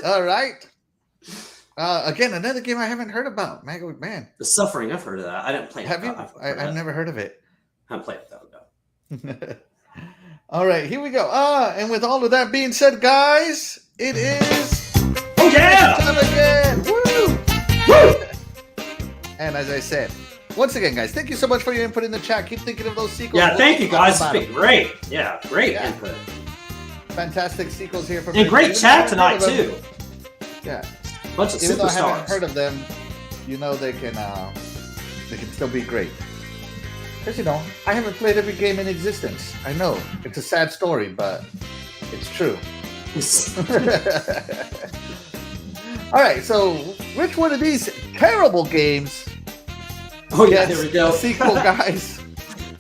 All right. Again, another game I haven't heard about. Mago, man. The Suffering. I've heard of that. I didn't play it. Have you? I've never heard of it. I haven't played it though. No. All right, here we go. And with all of that being said, guys, it is time again. Woo! And as I said, once again, guys, thank you so much for your input in the chat. Keep thinking of those sequels. Yeah, thank you, guys. It's been great. Yeah, great input. Fantastic sequels here from and great chat tonight too. Yeah, bunch of even superstars. Though I haven't heard of them, they can still be great. Because, I haven't played every game in existence. I know. It's a sad story, but it's true. All right, so which one of these terrible games here we go. Sequel, guys?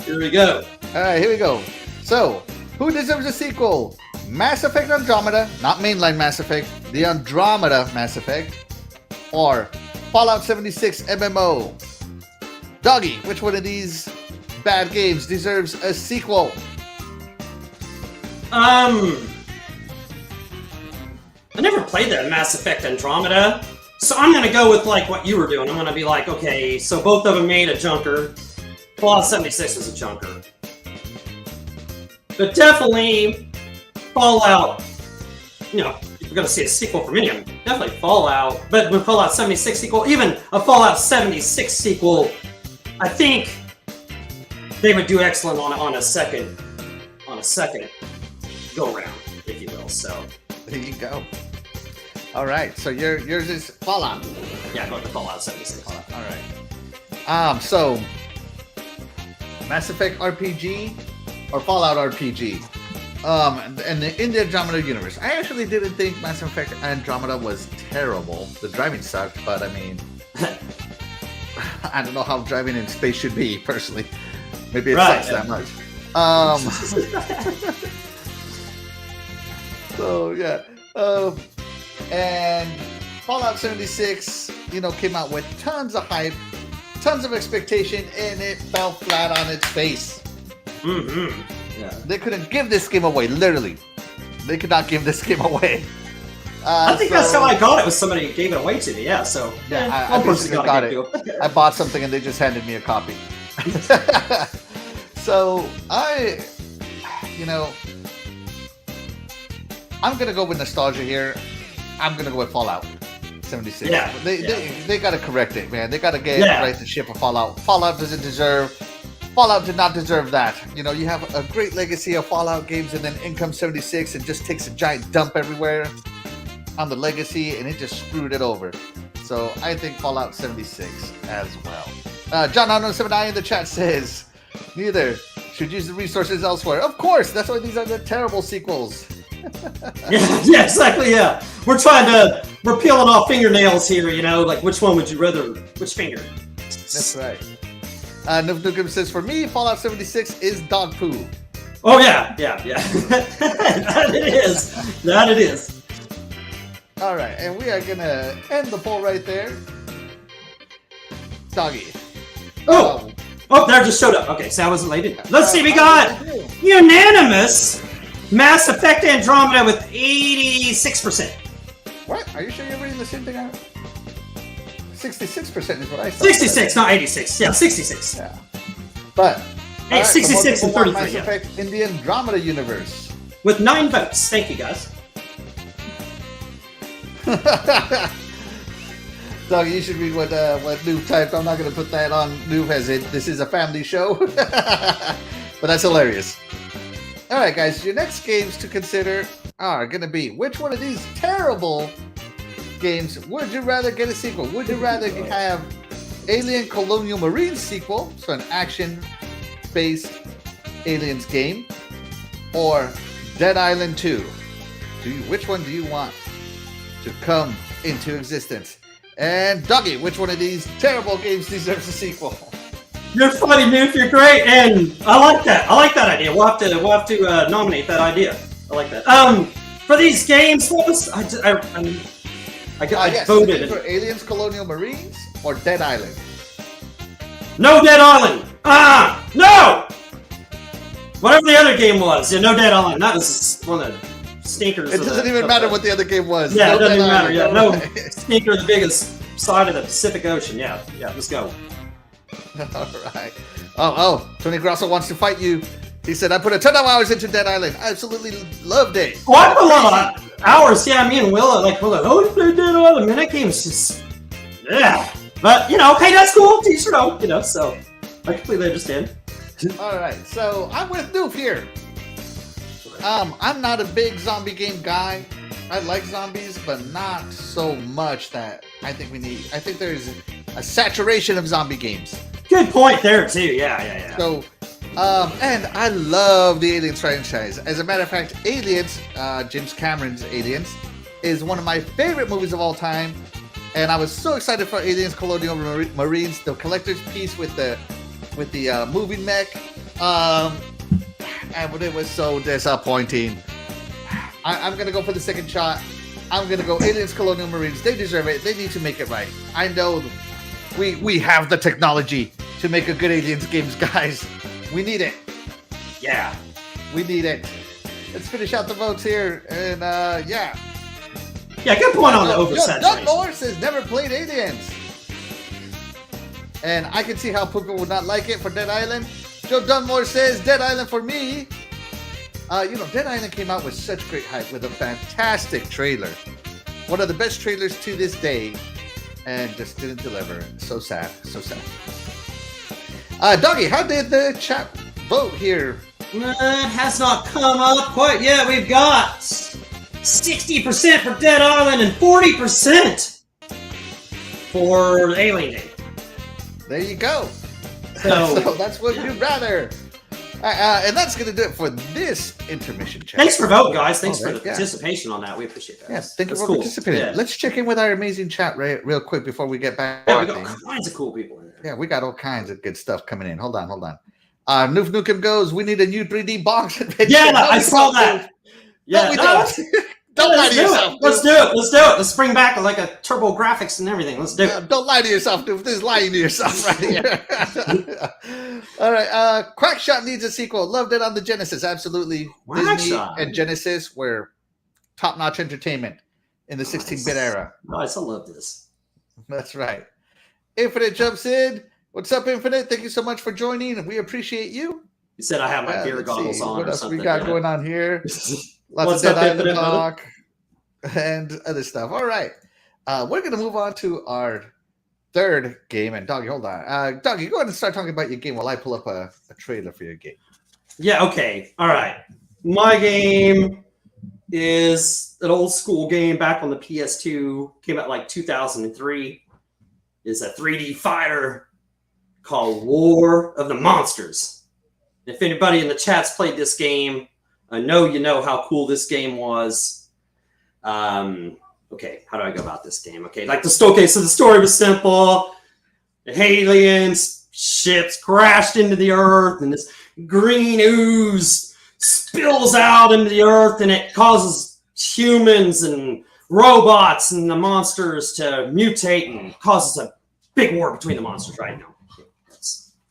Here we go. All right, here we go. So, who deserves a sequel? Mass Effect Andromeda, not mainline Mass Effect, the Andromeda Mass Effect, or Fallout 76 MMO? Doggy, which one of these bad games deserves a sequel? I never played that Mass Effect Andromeda, so I'm gonna go with like what you were doing. I'm gonna be like, okay, so both of them made a junker. Fallout 76 is a junker, but definitely Fallout. If we're gonna see a sequel from any of them, definitely Fallout. But with Fallout 76 sequel, even a Fallout 76 sequel, I think they would do excellent on a second go round, if you will. So there you go. All right, so yours is Fallout. Yeah, go with the Fallout 76. All right. So Mass Effect RPG or Fallout RPG? And in the Andromeda universe, I actually didn't think Mass Effect Andromeda was terrible. The driving sucked, but I mean, I don't know how driving in space should be, personally. Maybe it sucks that much. So yeah. And Fallout 76, came out with tons of hype, tons of expectation, and it fell flat on its face. Mm-hmm. Yeah. They couldn't give this game away, literally. They could not give this game away. I think that's how I got it, was somebody gave it away to me, yeah, so... Yeah, I basically got it. I bought something and they just handed me a copy. So, you know, I'm gonna go with nostalgia here. I'm gonna go with Fallout 76. Yeah. They gotta correct it, man. They gotta get right the ship of Fallout. Fallout did not deserve that. You know, you have a great legacy of Fallout games, and then in comes 76 and just takes a giant dump everywhere on the legacy, and it just screwed it over. So I think Fallout 76 as well. John Unknown 79 in the chat says, neither should use the resources elsewhere. Of course, that's why these are the terrible sequels. yeah, exactly. Yeah, we're peeling off fingernails here. You know, like which one would you rather? Which finger? That's right. Nukem says, for me, Fallout 76 is dog poo. Oh yeah. That it is. All right, and we are gonna end the poll right there. Doggy. Oh, there just showed up. Okay, so I wasn't late. Let's see, we got unanimous Mass Effect Andromeda with 86%. What? Are you sure you're reading the same thing out? 66% is what I saw. 66, not 86. Yeah, 66. Yeah. But 66 and 33. Mass Effect in the Andromeda universe. With 9 votes. Thank you, guys. Doug, you should read what Noob typed. I'm not going to put that on Noob as this is a family show. But that's hilarious. All right, guys. Your next games to consider are going to be, which one of these terrible games would you rather get a sequel? Would you rather have Alien Colonial Marines sequel, so an action-based Aliens game, or Dead Island 2? Which one do you want to come into existence? And Dougie, which one of these terrible games deserves a sequel? You're funny, Noof. You're great, and I like that. I like that idea. We'll have to nominate that idea. I like that. For these games, what was I voted for Aliens Colonial Marines or Dead Island? No Dead Island. No. Whatever the other game was, no Dead Island. That was one of the stinkers. It doesn't even matter what the other game was. Yeah, it doesn't even matter. Yeah, no stinker, the biggest side of the Pacific Ocean. Yeah. Let's go. All right. Oh, Tony Grosso wants to fight you. He said, I put a ton of hours into Dead Island. I absolutely loved it. Oh, I put a lot of hours. Yeah, me and Will you played Dead Island. Man, that game's just, yeah. But, hey, that's cool. Teach your own, so I completely understand. All right, so I'm with Noof here. I'm not a big zombie game guy. I like zombies, but not so much that I think there's a saturation of zombie games. Good point there, too. Yeah. So, and I love the Aliens franchise. As a matter of fact, Aliens, James Cameron's Aliens, is one of my favorite movies of all time. And I was so excited for Aliens Colonial Marines, the collector's piece with the moving mech. But it was so disappointing. I'm going to go for the second shot. I'm going to go Aliens Colonial Marines. They deserve it. They need to make it right. I know we have the technology to make a good Aliens games, guys. We need it. Yeah. We need it. Let's finish out the votes here. And, yeah. Yeah, good point on the oversaturation. Doug Morris has never played Aliens. And I can see how people would not like it for Dead Island. Joe Dunmore says, Dead Island for me. Dead Island came out with such great hype with a fantastic trailer. One of the best trailers to this day. And just didn't deliver. So sad. So sad. Doggy, how did the chat vote here? It has not come up quite yet. We've got 60% for Dead Island and 40% for Alien Game. There you go. So that's what you'd rather. And that's going to do it for this intermission chat. Thanks for voting, guys. Thanks for the participation on that. We appreciate that. Yes, thank you for participating. Yeah. Let's check in with our amazing chat real quick before we get back. Yeah, we got all kinds of cool people in there. Yeah, we got all kinds of good stuff coming in. Hold on. Noof Nukem goes, we need a new 3D box adventure. Yeah, I saw that. Yeah, don't lie to yourself. Let's do it. Let's bring back like a turbo graphics and everything. Let's do it. Don't lie to yourself, dude. This is lying to yourself right here. All right. Quackshot needs a sequel. Loved it on the Genesis. Absolutely. Disney and Genesis were top-notch entertainment in the 16-bit era. Nice. I love this. That's right. Infinite jumps in. What's up, Infinite? Thank you so much for joining. We appreciate you. You said I have my beer goggles on. What or else something. we got going on here? Lots What's of Dead up, Island talk and other stuff. All right. We're going to move on to our third game. And Doggy, hold on. Doggy, go ahead and start talking about your game while I pull up a trailer for your game. Yeah, okay. All right. My game is an old school game back on the PS2. Came out like 2003. It's a 3D fighter called War of the Monsters. If anybody in the chat's played this game, I know you know how cool this game was. Okay, how do I go about this game? Okay, so the story was simple. The aliens ships crashed into the earth, and this green ooze spills out into the earth, and it causes humans and robots and the monsters to mutate and causes a big war between the monsters right now.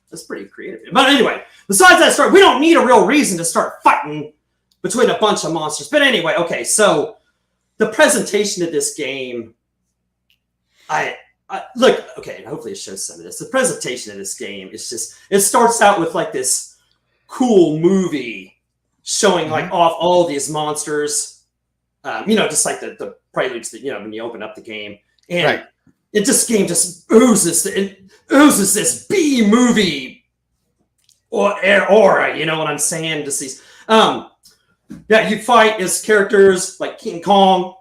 That's pretty creative. But anyway, besides that story, we don't need a real reason to start fighting between a bunch of monsters. But anyway, okay, so the presentation of this game, I look, okay, hopefully it shows some of this. The presentation of this game is just, it starts out with like this cool movie showing like off all these monsters, just like the preludes that, when you open up the game. And game just oozes this B movie aura, you know what I'm saying? Just these, you fight as characters like King Kong,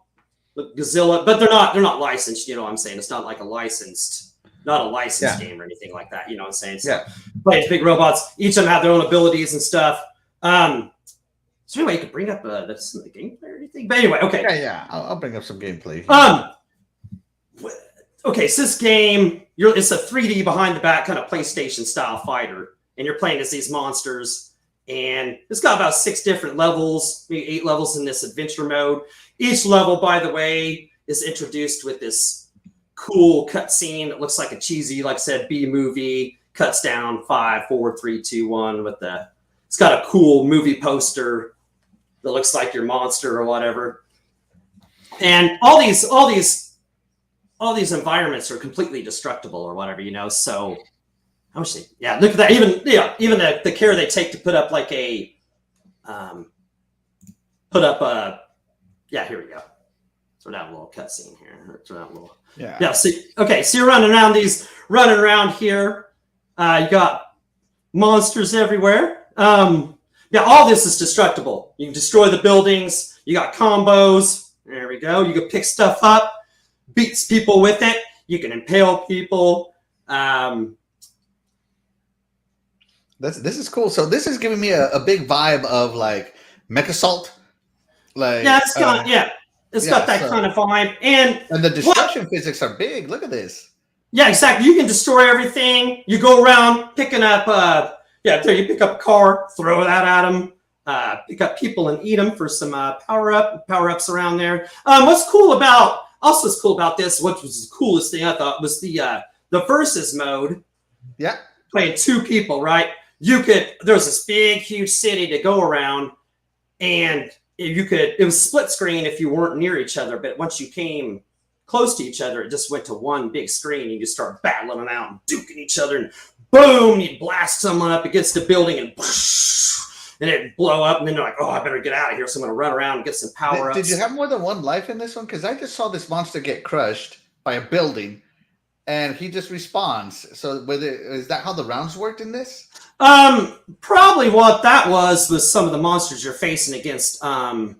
Godzilla, but they're not licensed, you know what I'm saying? It's not like a licensed game or anything like that, you know what I'm saying? So, play as big robots, each of them have their own abilities and stuff. So anyway, you could bring up the gameplay or anything, but anyway, okay. Yeah, I'll bring up some gameplay. Okay, so this game, it's a 3D behind the back kind of PlayStation style fighter, and you're playing as these monsters, and it's got about 6 different levels, maybe 8 levels in this adventure mode. Each level, by the way, is introduced with this cool cutscene. It looks like a cheesy, like I said, B movie. Cuts down 5, 4, 3, 2, 1 it's got a cool movie poster that looks like your monster or whatever. And all these environments are completely destructible or whatever, so how much look at that. Even the care they take to put up like here we go. Throw down a little cutscene here. So you're running around here. You got monsters everywhere. All this is destructible. You can destroy the buildings. You got combos. There we go. You can pick stuff up, beats people with it. You can impale people. This is cool. So this is giving me a big vibe of like MechAssault. It's got that kind of vibe, and the destruction physics are big. Look at this. Yeah, exactly. You can destroy everything. You go around picking up. You pick up a car, throw that at them. Pick up people and eat them for some power-ups around there. What's cool about this, what was the coolest thing I thought, was the versus mode. Yeah. Playing 2 people, right? There was this big, huge city to go around, and it was split screen if you weren't near each other, but once you came close to each other, it just went to one big screen. You just start battling them out and duking each other, and boom, you blast someone up against the building, and it blow up, and then they're like, oh, I better get out of here, so I'm going to run around and get some power-ups. Did you have more than one life in this one? Because I just saw this monster get crushed by a building, and he just respawns. So is that how the rounds worked in this? Probably what that was some of the monsters you're facing against in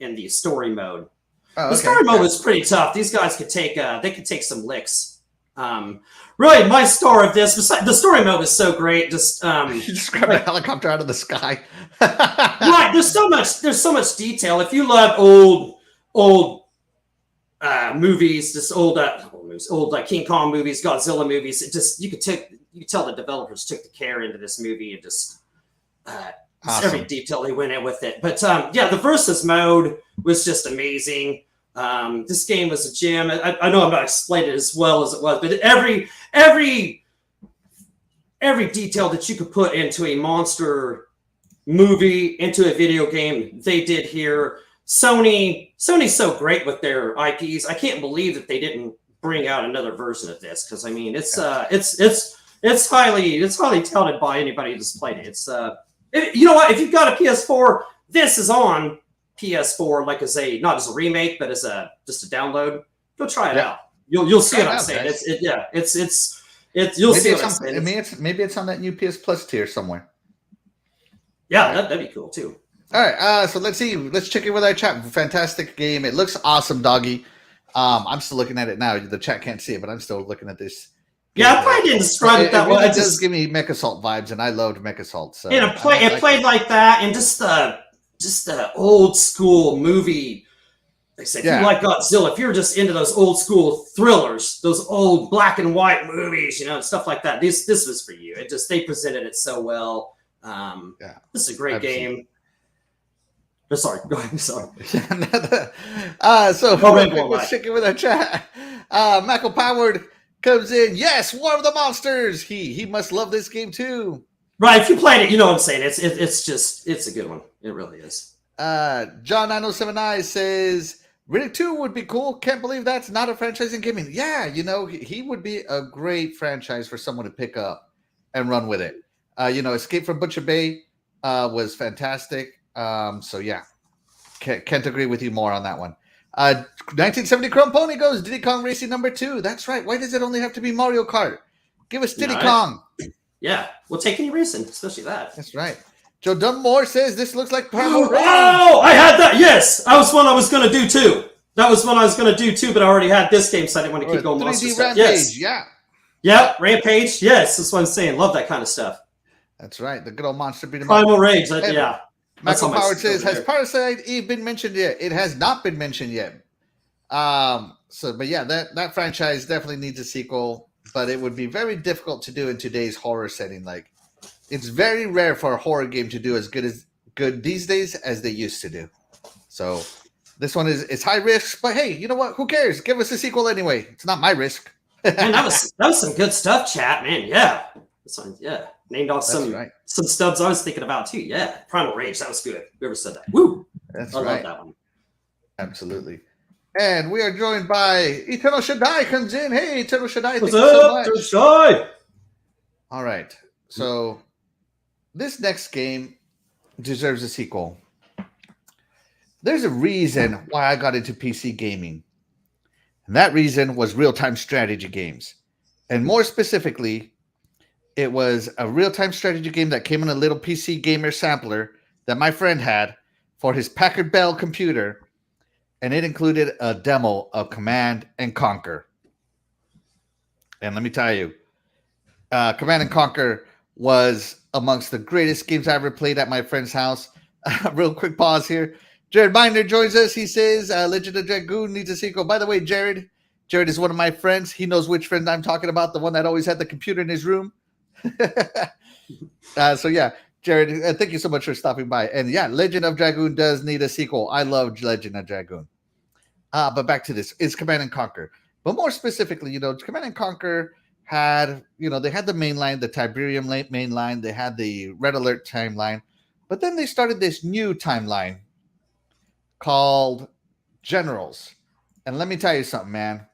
the story mode. The story mode was pretty tough. These guys could take some licks. Really, my star of this, the story mode is so great. Just you just grab a helicopter out of the sky. Right, there's so much detail. If you love old movies, just old like King Kong movies, Godzilla movies, you could tell the developers took the care into this movie and just awesome. Every detail they went in with it. But the versus mode was just amazing. This game was a gem. I know I'm not explaining it as well as it was, but every detail that you could put into a monster movie, into a video game, they did here. Sony's so great with their IPs. I can't believe that they didn't bring out another version of this, because I mean it's highly touted by anybody who's played it. You know what? If you've got a PS4, this is on PS4, like not as a remake, but as just a download. Go try it out. You'll see what I'm saying. You'll see what I'm saying. Maybe it's on that new PS Plus tier somewhere. Yeah, that'd be cool too. All right, so let's see. Let's check in with our chat. Fantastic game. It looks awesome, doggy. I'm still looking at it now. The chat can't see it, but I'm still looking at this. Yeah, I probably didn't describe it that well. It does give me Mech Assault vibes, and I loved Mech Assault. So it played like that, and just the old school movie. Like I said, if you like Godzilla, if you're just into those old school thrillers, those old black and white movies, and stuff like that, this was for you. They presented it so well. This is a great game. Oh, sorry, go ahead. Sorry. Let's check in with our chat. Michael Powered comes in. Yes, War of the Monsters. He must love this game too. Right, if you played it, you know what I'm saying. It's a good one. It really is. John 907I says Riddick 2 would be cool. Can't believe that's not a franchise in gaming. Yeah, he would be a great franchise for someone to pick up and run with it. Escape from Butcher Bay was fantastic. So yeah, can't agree with you more on that one. 1970 Chrome Pony goes Diddy Kong Racing number 2. That's right. Why does it only have to be Mario Kart? Give us Diddy Kong. Yeah, we'll take any racing, especially that. That's right. Joe Dunmore says this looks like Primal Rage. Oh, I had that. Yes, that was one I was going to do too. But I already had this game, so I didn't want to keep going. 3D Rampage, yeah, Rampage. Yes, that's what I'm saying. Love that kind of stuff. That's right. The good old monster beat 'em Primal up. Rage. Yeah. Michael Howard says, has Parasite Eve been mentioned yet? It has not been mentioned yet. But yeah, that franchise definitely needs a sequel, but it would be very difficult to do in today's horror setting. Like, it's very rare for a horror game to do as good these days as they used to do. So this one is high risk, but hey, you know what? Who cares? Give us a sequel anyway. It's not my risk. Man, that was some good stuff, chat, man. Yeah. Named off some stubs I was thinking about too. Yeah. Primal Rage, that was good. Whoever said that. Woo! That's I right. love that one. Absolutely. And we are joined by Eternal Shaddai comes in. Hey, Eternal Shaddai. What's up, Shaddai? All right. So this next game deserves a sequel. There's a reason why I got into PC gaming. And that reason was real-time strategy games. And more specifically, it was a real-time strategy game that came in a little PC gamer sampler that my friend had for his Packard Bell computer. And it included a demo of Command and Conquer. And let me tell you, Command and Conquer was amongst the greatest games I ever played at my friend's house. Real quick pause here. Jared Binder joins us. He says, Legend of Dragoon needs a sequel. By the way, Jared is one of my friends. He knows which friend I'm talking about, the one that always had the computer in his room. So yeah, Jared, thank you so much for stopping by. And yeah, Legend of Dragoon does need a sequel. I love Legend of Dragoon. But back to this. It's Command and Conquer. But more specifically, Command and Conquer had, they had the main line, the Tiberium main line. They had the Red Alert timeline. But then they started this new timeline called Generals. And let me tell you something, man.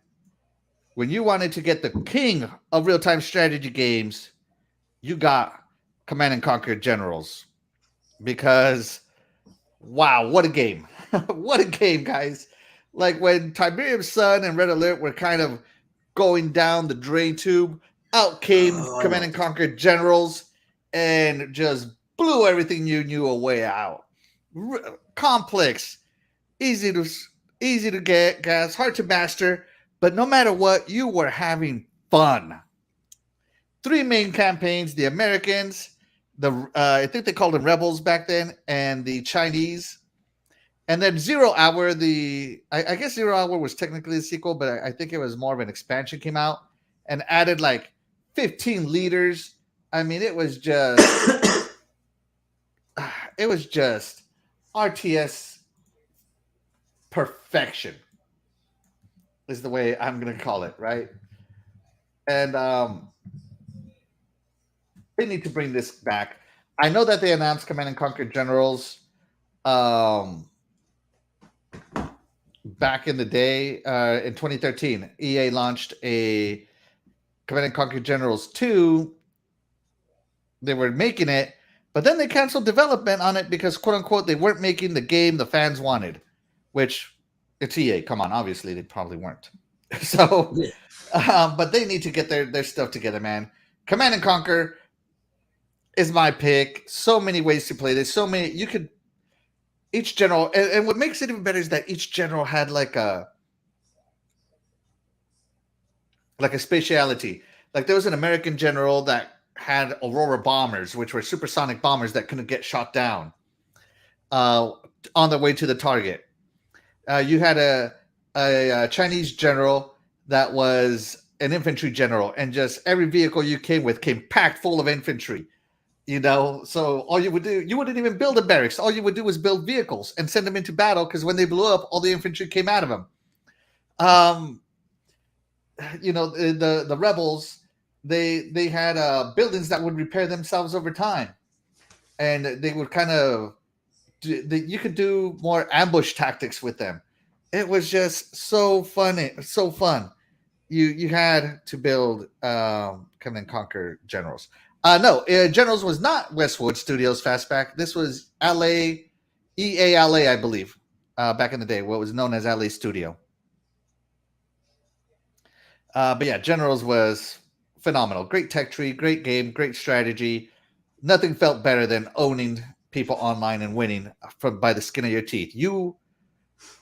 When you wanted to get the king of real-time strategy games, you got Command and Conquer Generals. Because, wow, what a game. What a game, guys. Like when Tiberium Sun and Red Alert were kind of going down the drain tube, out came Command and Conquer Generals and just blew everything you knew away out. Complex, easy to get, guys, hard to master, but no matter what, you were having fun. 3 main campaigns: the Americans, I think they called them Rebels back then, and the Chinese. And then 0 Hour, I guess 0 Hour was technically a sequel, but I think it was more of an expansion, came out and added like 15 leaders. I mean, it was just RTS perfection is the way I'm going to call it, right? And they need to bring this back. I know that they announced Command and Conquer Generals back in the day, in 2013, EA launched a Command and Conquer Generals 2. They were making it, But then they canceled development on it because, quote unquote, they weren't making the game the fans wanted, which it's EA. Come on, obviously they probably weren't. So, but they need to get their stuff together, man. Command and Conquer is my pick. So many ways to play this. So many you could. Each general, and what makes it even better is that each general had like a speciality. Like there was an American general that had Aurora bombers, which were supersonic bombers that couldn't get shot down on their way to the target. You had a Chinese general that was an infantry general, and just every vehicle you came with came packed full of infantry. You know, so all you would do, you wouldn't even build a barracks. All you would do was build vehicles and send them into battle, because when they blew up, all the infantry came out of them. You know, the rebels, they had buildings that would repair themselves over time, and they would kind of you could do more ambush tactics with them. It was just so funny, so fun. You had to build Command and Conquer generals. No, Generals was not Westwood Studios Fastback. This was EA LA, I believe, back in the day, what was known as LA Studio. But yeah, Generals was phenomenal. Great tech tree, great game, great strategy. Nothing felt better than owning people online and winning by the skin of your teeth.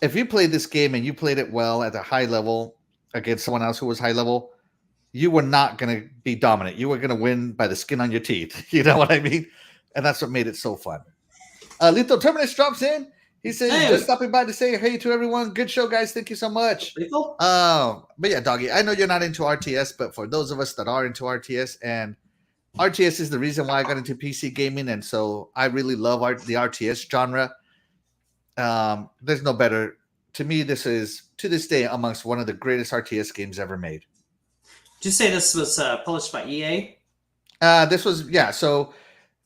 If you played this game and you played it well at a high level against someone else who was high level, you were not going to be dominant. You were going to win by the skin on your teeth. You know what I mean? And that's what made it so fun. Lethal Terminus drops in. He says, just stopping by to say hey to everyone. Good show, guys. Thank you so much. Lethal? But yeah, Doggy, I know you're not into RTS, but for those of us that are into RTS, and RTS is the reason why I got into PC gaming, and so I really love the RTS genre. There's no better. To me, this is, to this day, amongst one of the greatest RTS games ever made. Did you say this was published by EA? This was, yeah. So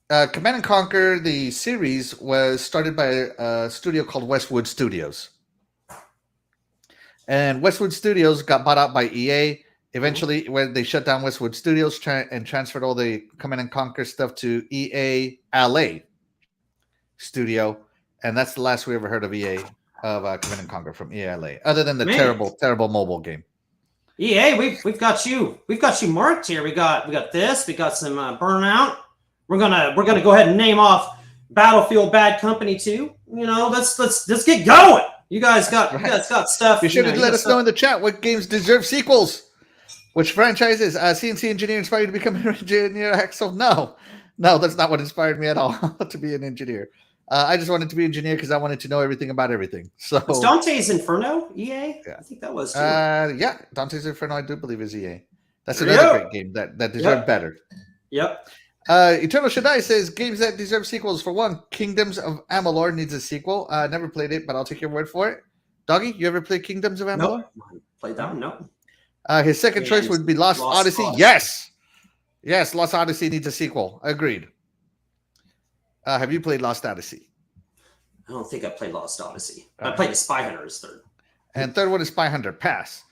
Command and Conquer, the series, was started by a studio called Westwood Studios. And Westwood Studios got bought out by EA. Eventually, when they shut down Westwood Studios and transferred all the Command and Conquer stuff to EA LA Studio. And that's the last we ever heard of EA, of Command and Conquer from EA LA, other than the terrible mobile game. EA, we've got you marked here. We got this. We got some Burnout. We're gonna go ahead and name off Battlefield Bad Company 2. You know, let's get going. You guys got stuff. You should have let us know in the chat what games deserve sequels. Which franchises? CNC Engineer inspired you to become an engineer, Axel? No, that's not what inspired me at all to be an engineer. I just wanted to be an engineer because I wanted to know everything about everything. So was Dante's Inferno EA? Yeah. I think that was too. Yeah, Dante's Inferno I do believe is EA. That's another great game that deserved better. Yep. Eternal Shaddai says games that deserve sequels. For one, Kingdoms of Amalur needs a sequel. Never played it, but I'll take your word for it. Doggy, you ever played Kingdoms of Amalur? No. Played that one? No. His second choice would be Lost Odyssey. Yes, Lost Odyssey needs a sequel. Agreed. Have you played Lost Odyssey? I don't think I played Lost Odyssey. I played Spy Hunter as third. And third one is Spy Hunter. Pass.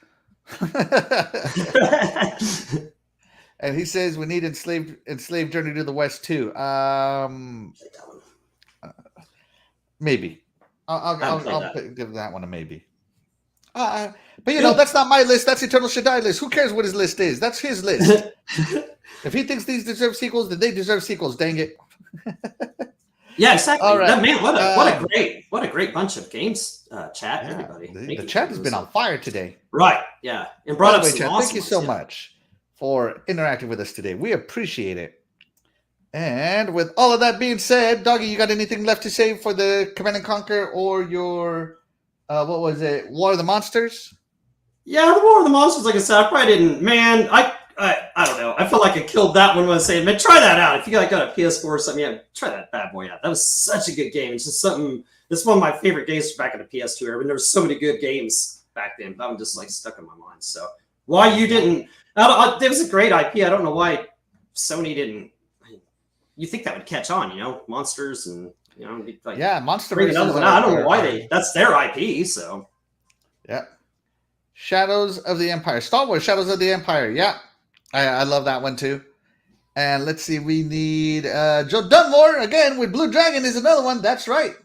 And he says we need enslaved Journey to the West too. Maybe. I'll give that one a maybe. But you know, that's not my list. That's Eternal Shaddai list. Who cares what his list is? That's his list. If he thinks these deserve sequels, then they deserve sequels. Dang it. Yeah, exactly. All right. That, man, what a great bunch of games. Chat, everybody. The chat has been on fire today. Right. Yeah, and brought up some chat, awesome thank you so much for interacting with us today. We appreciate it. And with all of that being said, Doggy, you got anything left to say for the Command and Conquer or your what was it, War of the Monsters? Yeah, the War of the Monsters. Like I said, I probably didn't. Man, I don't know. I feel like I killed that one when I saying, man, try that out. If you got a PS4 or something, yeah, try that bad boy out. That was such a good game. It's just something. This is one of my favorite games back in the PS2 era. There were so many good games back then. That one just like stuck in my mind. So why you didn't? It was a great IP. I don't know why Sony didn't. You think that would catch on, you know, monsters and like Monster. I don't know why that's their IP. So yeah, Shadows of the Empire, Star Wars: Shadows of the Empire. Yeah. I love that one too. And let's see, we need Joe Dunmore again with Blue Dragon is another one. That's right.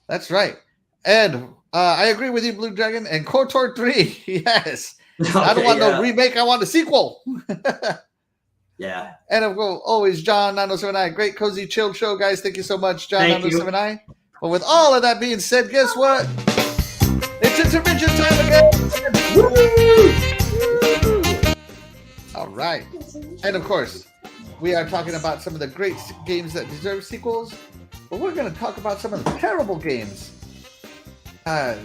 That's right. And I agree with you, Blue Dragon. And KOTOR 3, yes. Okay, I don't want no remake. I want a sequel. Yeah. And of course, always John 907i. Great, cozy, chilled show, guys. Thank you so much, John 907i. But with all of that being said, guess what? It's intervention time again. Woo! All right. And of course, we are talking about some of the great games that deserve sequels. But we're going to talk about some of the terrible games.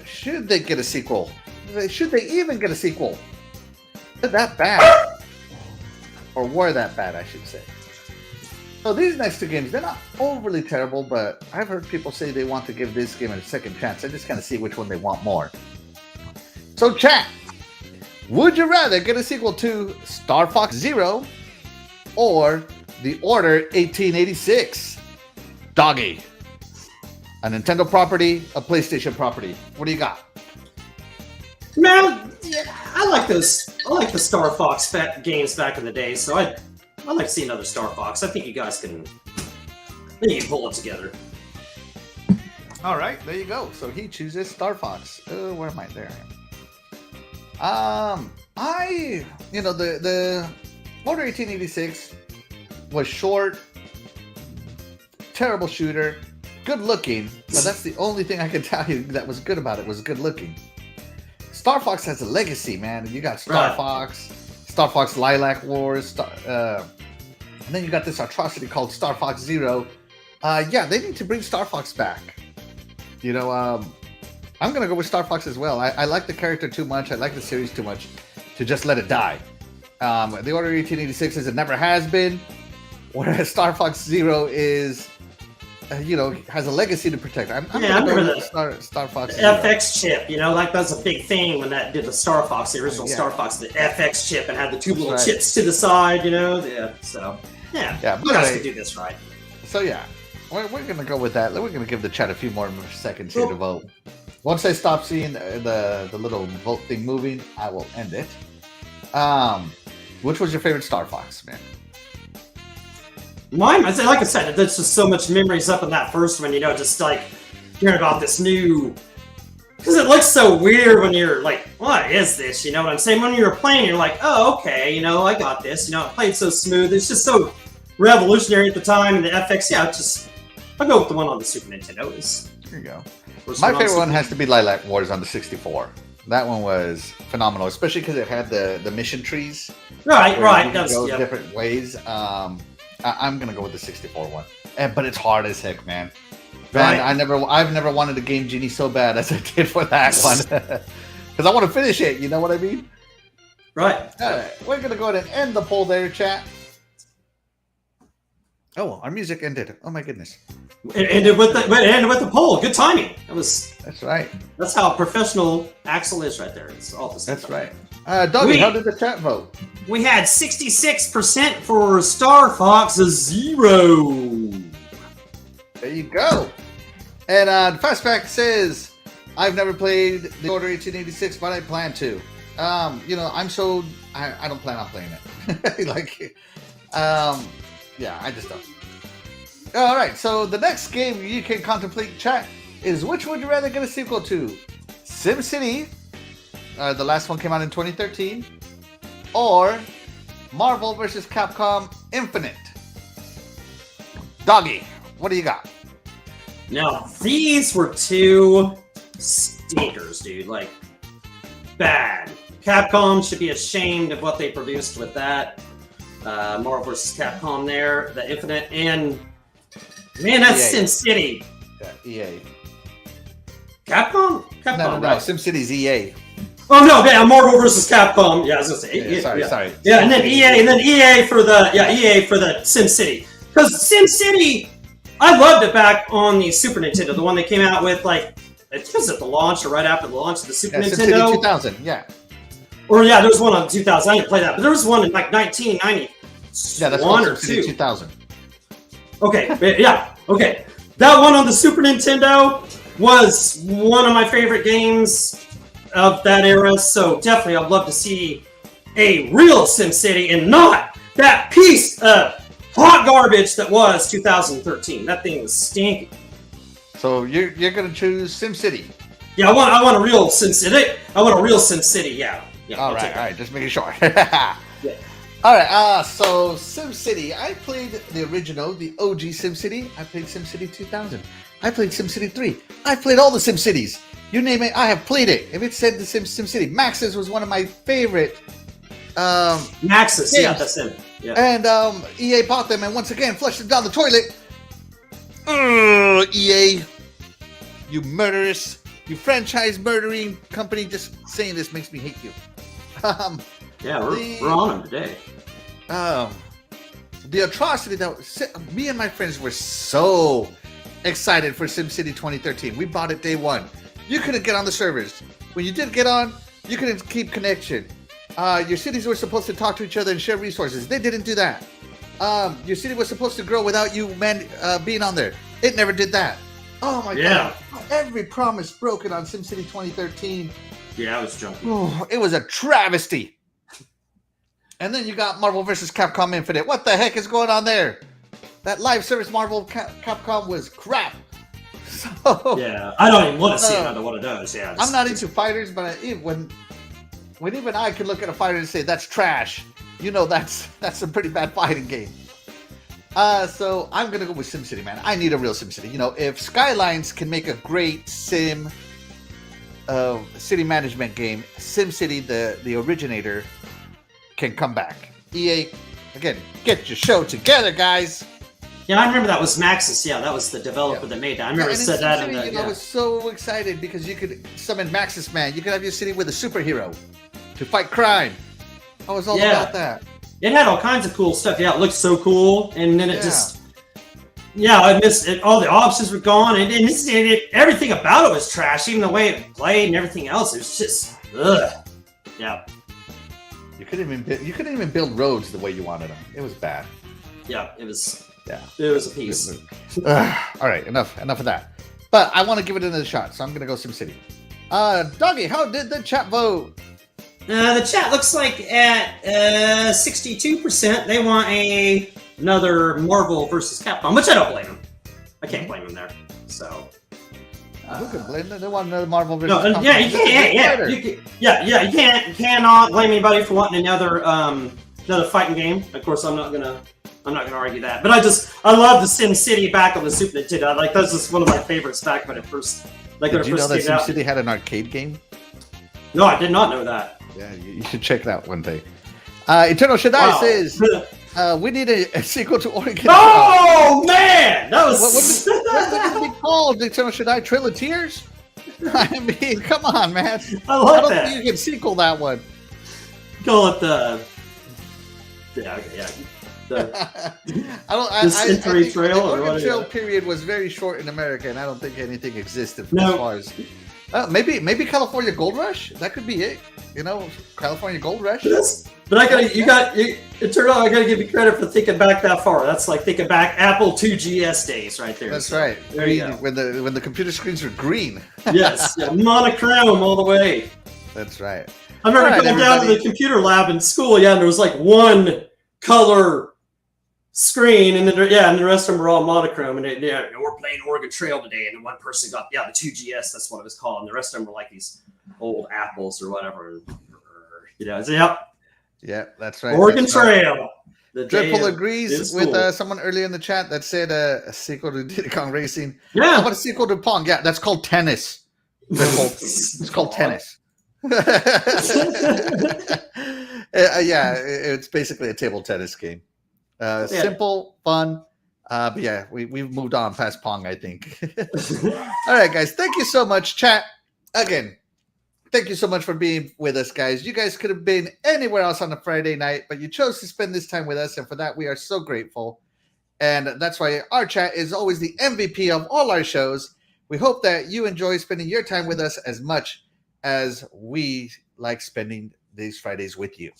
Should they get a sequel? Should they even get a sequel? They're that bad. Or were that bad, I should say. So these next two games, they're not overly terrible, but I've heard people say they want to give this game a second chance. I just kind of see which one they want more. So chat, would you rather get a sequel to Star Fox Zero or The Order 1886? Doggy. A Nintendo property, a PlayStation property. What do you got? Man, yeah, I like those. I like the Star Fox games back in the day, so I'd like to see another Star Fox. I think you guys can pull it together. All right, there you go. So he chooses Star Fox. Where am I? There I am. The Order 1886 was short, terrible shooter, good looking, but that's the only thing I can tell you that was good about it was good looking. Star Fox has a legacy, man. You got Star Fox Lilac Wars, and then you got this atrocity called Star Fox Zero. Yeah, they need to bring Star Fox back. You know, I'm gonna go with Star Fox as well. I like the character too much. I like the series too much to just let it die. The Order 1886 is it never has been, whereas Star Fox Zero is. Has a legacy to protect. I remember the Star Fox FX chip. Like that's a big thing when that did the Star Fox, the original Star Fox, the FX chip, and had the two little chips to the side. Yeah. So you guys can do this right. So yeah, we're gonna go with that. We're gonna give the chat a few more seconds here to vote. Once I stop seeing the little vote thing moving, I will end it. Which was your favorite Star Fox, man? Mine, like I said, there's just so much memories up in that first one, just like hearing about this new, because it looks so weird when you're like, what is this? You know what I'm saying? When you're playing, you're like, oh, okay, I got this. It played so smooth. It's just so revolutionary at the time. And the FX, I'll go with the one on the Super Nintendo. There you go. My favorite one has to be Lilac Wars on the 64. That one was phenomenal, especially because it had the mission trees. Right. That's different ways. I'm gonna go with the 64 one, but it's hard as heck, man. Right. I've never wanted a Game Genie so bad as I did for that one, because I want to finish it. You know what I mean? Right. All right. We're gonna go ahead and end the poll there, chat. Oh, our music ended. Oh my goodness. It ended with the poll. Good timing. That's right. That's how professional Axel is right there. It's all the same. That's right. Dougie, how did the chat vote? We had 66% for Star Fox Zero. There you go. And Fastback says, I've never played the Order 1886, but I plan to. I don't plan on playing it. I just don't. All right, so the next game you can contemplate, chat, is which would you rather get a sequel to? SimCity, the last one came out in 2013, or Marvel vs. Capcom Infinite. Doggy, what do you got? Now, these were two stinkers, dude. Like, bad. Capcom should be ashamed of what they produced with that. Marvel vs. Capcom there, the Infinite, and man, that's EA. SimCity. Yeah, EA. Capcom? No, right? SimCity's EA. Oh no, yeah, Marvel vs. Capcom. Yeah, I was gonna say. Sorry. Yeah, and then EA for the SimCity. Because SimCity, I loved it back on the Super Nintendo, the one they came out with, like, it was at the launch or right after the launch of the Super Nintendo. SimCity 2000, yeah. Or yeah, there was one on 2000. I didn't play that, but there was one in like 1990. Yeah, that's one called or SimCity two. 2000. Okay, yeah, okay. That one on the Super Nintendo was one of my favorite games of that era. So definitely, I'd love to see a real SimCity and not that piece of hot garbage that was 2013. That thing was stinky. So you're gonna choose SimCity. Yeah, I want a real SimCity. I want a real SimCity. Yeah. All right. Just making sure. Yeah. All right. So SimCity. I played the original, the OG SimCity. I played SimCity 2000. I played SimCity 3. I played all the SimCities. You name it, I have played it. If it said the SimCity, Maxis was one of my favorite. Maxis, games. yeah, that's him. Yeah. And EA bought them and once again flushed them down the toilet. EA, you murderous, you franchise murdering company. Just saying this makes me hate you. Yeah, we're on them today. The atrocity that me and my friends were so excited for SimCity 2013. We bought it day one. You couldn't get on the servers. When you did get on, you couldn't keep connection. Your cities were supposed to talk to each other and share resources. They didn't do that. Your city was supposed to grow without you being on there. It never did that. Oh my god. Every promise broken on SimCity 2013. Yeah, I was junky. Oh, it was a travesty. And then you got Marvel vs. Capcom Infinite. What the heck is going on there? That live service Marvel Capcom was crap. So, yeah, I don't even want to see another one of those. Yeah, I'm not into fighters, but when even I could look at a fighter and say that's trash, you know that's a pretty bad fighting game. So I'm gonna go with SimCity, man. I need a real SimCity. You know, if Skylines can make a great city management game, SimCity, the originator, can come back. EA, again, get your show together, guys. Yeah, I remember that was Maxis. Yeah, that was the developer that made that. I remember it said that. I was so excited because you could summon Maxis Man. You could have your city with a superhero to fight crime. I was all about that. It had all kinds of cool stuff. Yeah, it looked so cool, and then it just. Yeah, I missed it. All the options were gone, and everything about it was trash. Even the way it played and everything else, it was just ugh. Yeah. You couldn't even build roads the way you wanted them. It was bad. Yeah, it was. Yeah, it was a piece. All right, enough of that. But I want to give it another shot, so I'm gonna go SimCity. Doggy, how did the chat vote? The chat looks like at 62%. They want another Marvel versus Capcom, which I don't blame them. I can't blame them there. So. Who could blame them? They want another Marvel versus Capcom. Yeah, you can't. You cannot blame anybody for wanting another fighting game. Of course, I'm not gonna argue that. But I love the SimCity back on the Super Nintendo. Like that's just one of my favorites back when it first Did you know that SimCity had an arcade game? No, I did not know that. Yeah, you should check it out one day. Eternal Shaddai says we need a sequel to Oregon. Oh man, that was what did it be called? Eternal Shaddai Trail of Tears? I mean, come on, man. I like don't that. think you can sequel that one. Call it the. Yeah. I think Trail the Oregon Trail period was very short in America, and I don't think anything existed as far as. Maybe California Gold Rush. That could be it. You know, California Gold Rush. But I gotta give you credit for thinking back that far. That's like thinking back Apple IIGS days, right there. That's right. There you go. When the computer screens were green. Yes, monochrome all the way. That's right. I remember going down to the computer lab in school. Yeah, and there was like one color screen, and then the rest of them were all monochrome. And we're playing Oregon Trail today, and one person got the 2GS. That's what it was called, and the rest of them were like these old apples or whatever. Yeah, that's right. Oregon Trail. Dreadful agrees with someone earlier in the chat that said a sequel to Diddy Kong Racing. Yeah. How about a sequel to Pong? Yeah, that's called tennis. It's called tennis. It's basically a table tennis game. Simple, fun. But yeah, we've moved on past Pong, I think. All right, guys. Thank you so much, chat. Again, thank you so much for being with us, guys. You guys could have been anywhere else on a Friday night, but you chose to spend this time with us, and for that, we are so grateful. And that's why our chat is always the MVP of all our shows. We hope that you enjoy spending your time with us as much as we like spending these Fridays with you.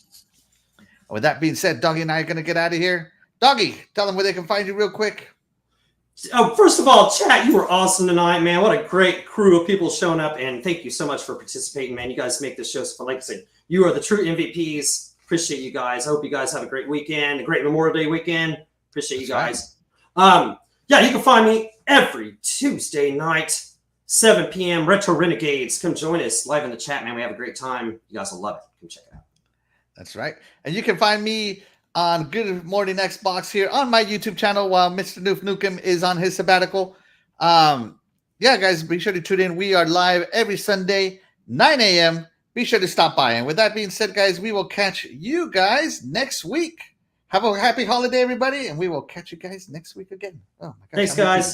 And with that being said, Doggy and I are going to get out of here. Doggy, tell them where they can find you real quick. Oh, first of all, chat, you were awesome tonight, man. What a great crew of people showing up, and thank you so much for participating, man. You guys make this show so fun. Like I said, you are the true MVPs. Appreciate you guys. I hope you guys have a great weekend, a great Memorial Day weekend. Appreciate you guys. Right. Yeah, you can find me every Tuesday night, 7 p.m. Retro Renegades. Come join us live in the chat, man. We have a great time. You guys will love it. Come check it out. That's right. And you can find me on Good Morning Xbox here on my YouTube channel while Mr. Noof Nukem is on his sabbatical. Yeah, guys, be sure to tune in. We are live every Sunday, 9 a.m. Be sure to stop by. And with that being said, guys, we will catch you guys next week. Have a happy holiday, everybody, and we will catch you guys next week again. Oh my God. Thanks, guys.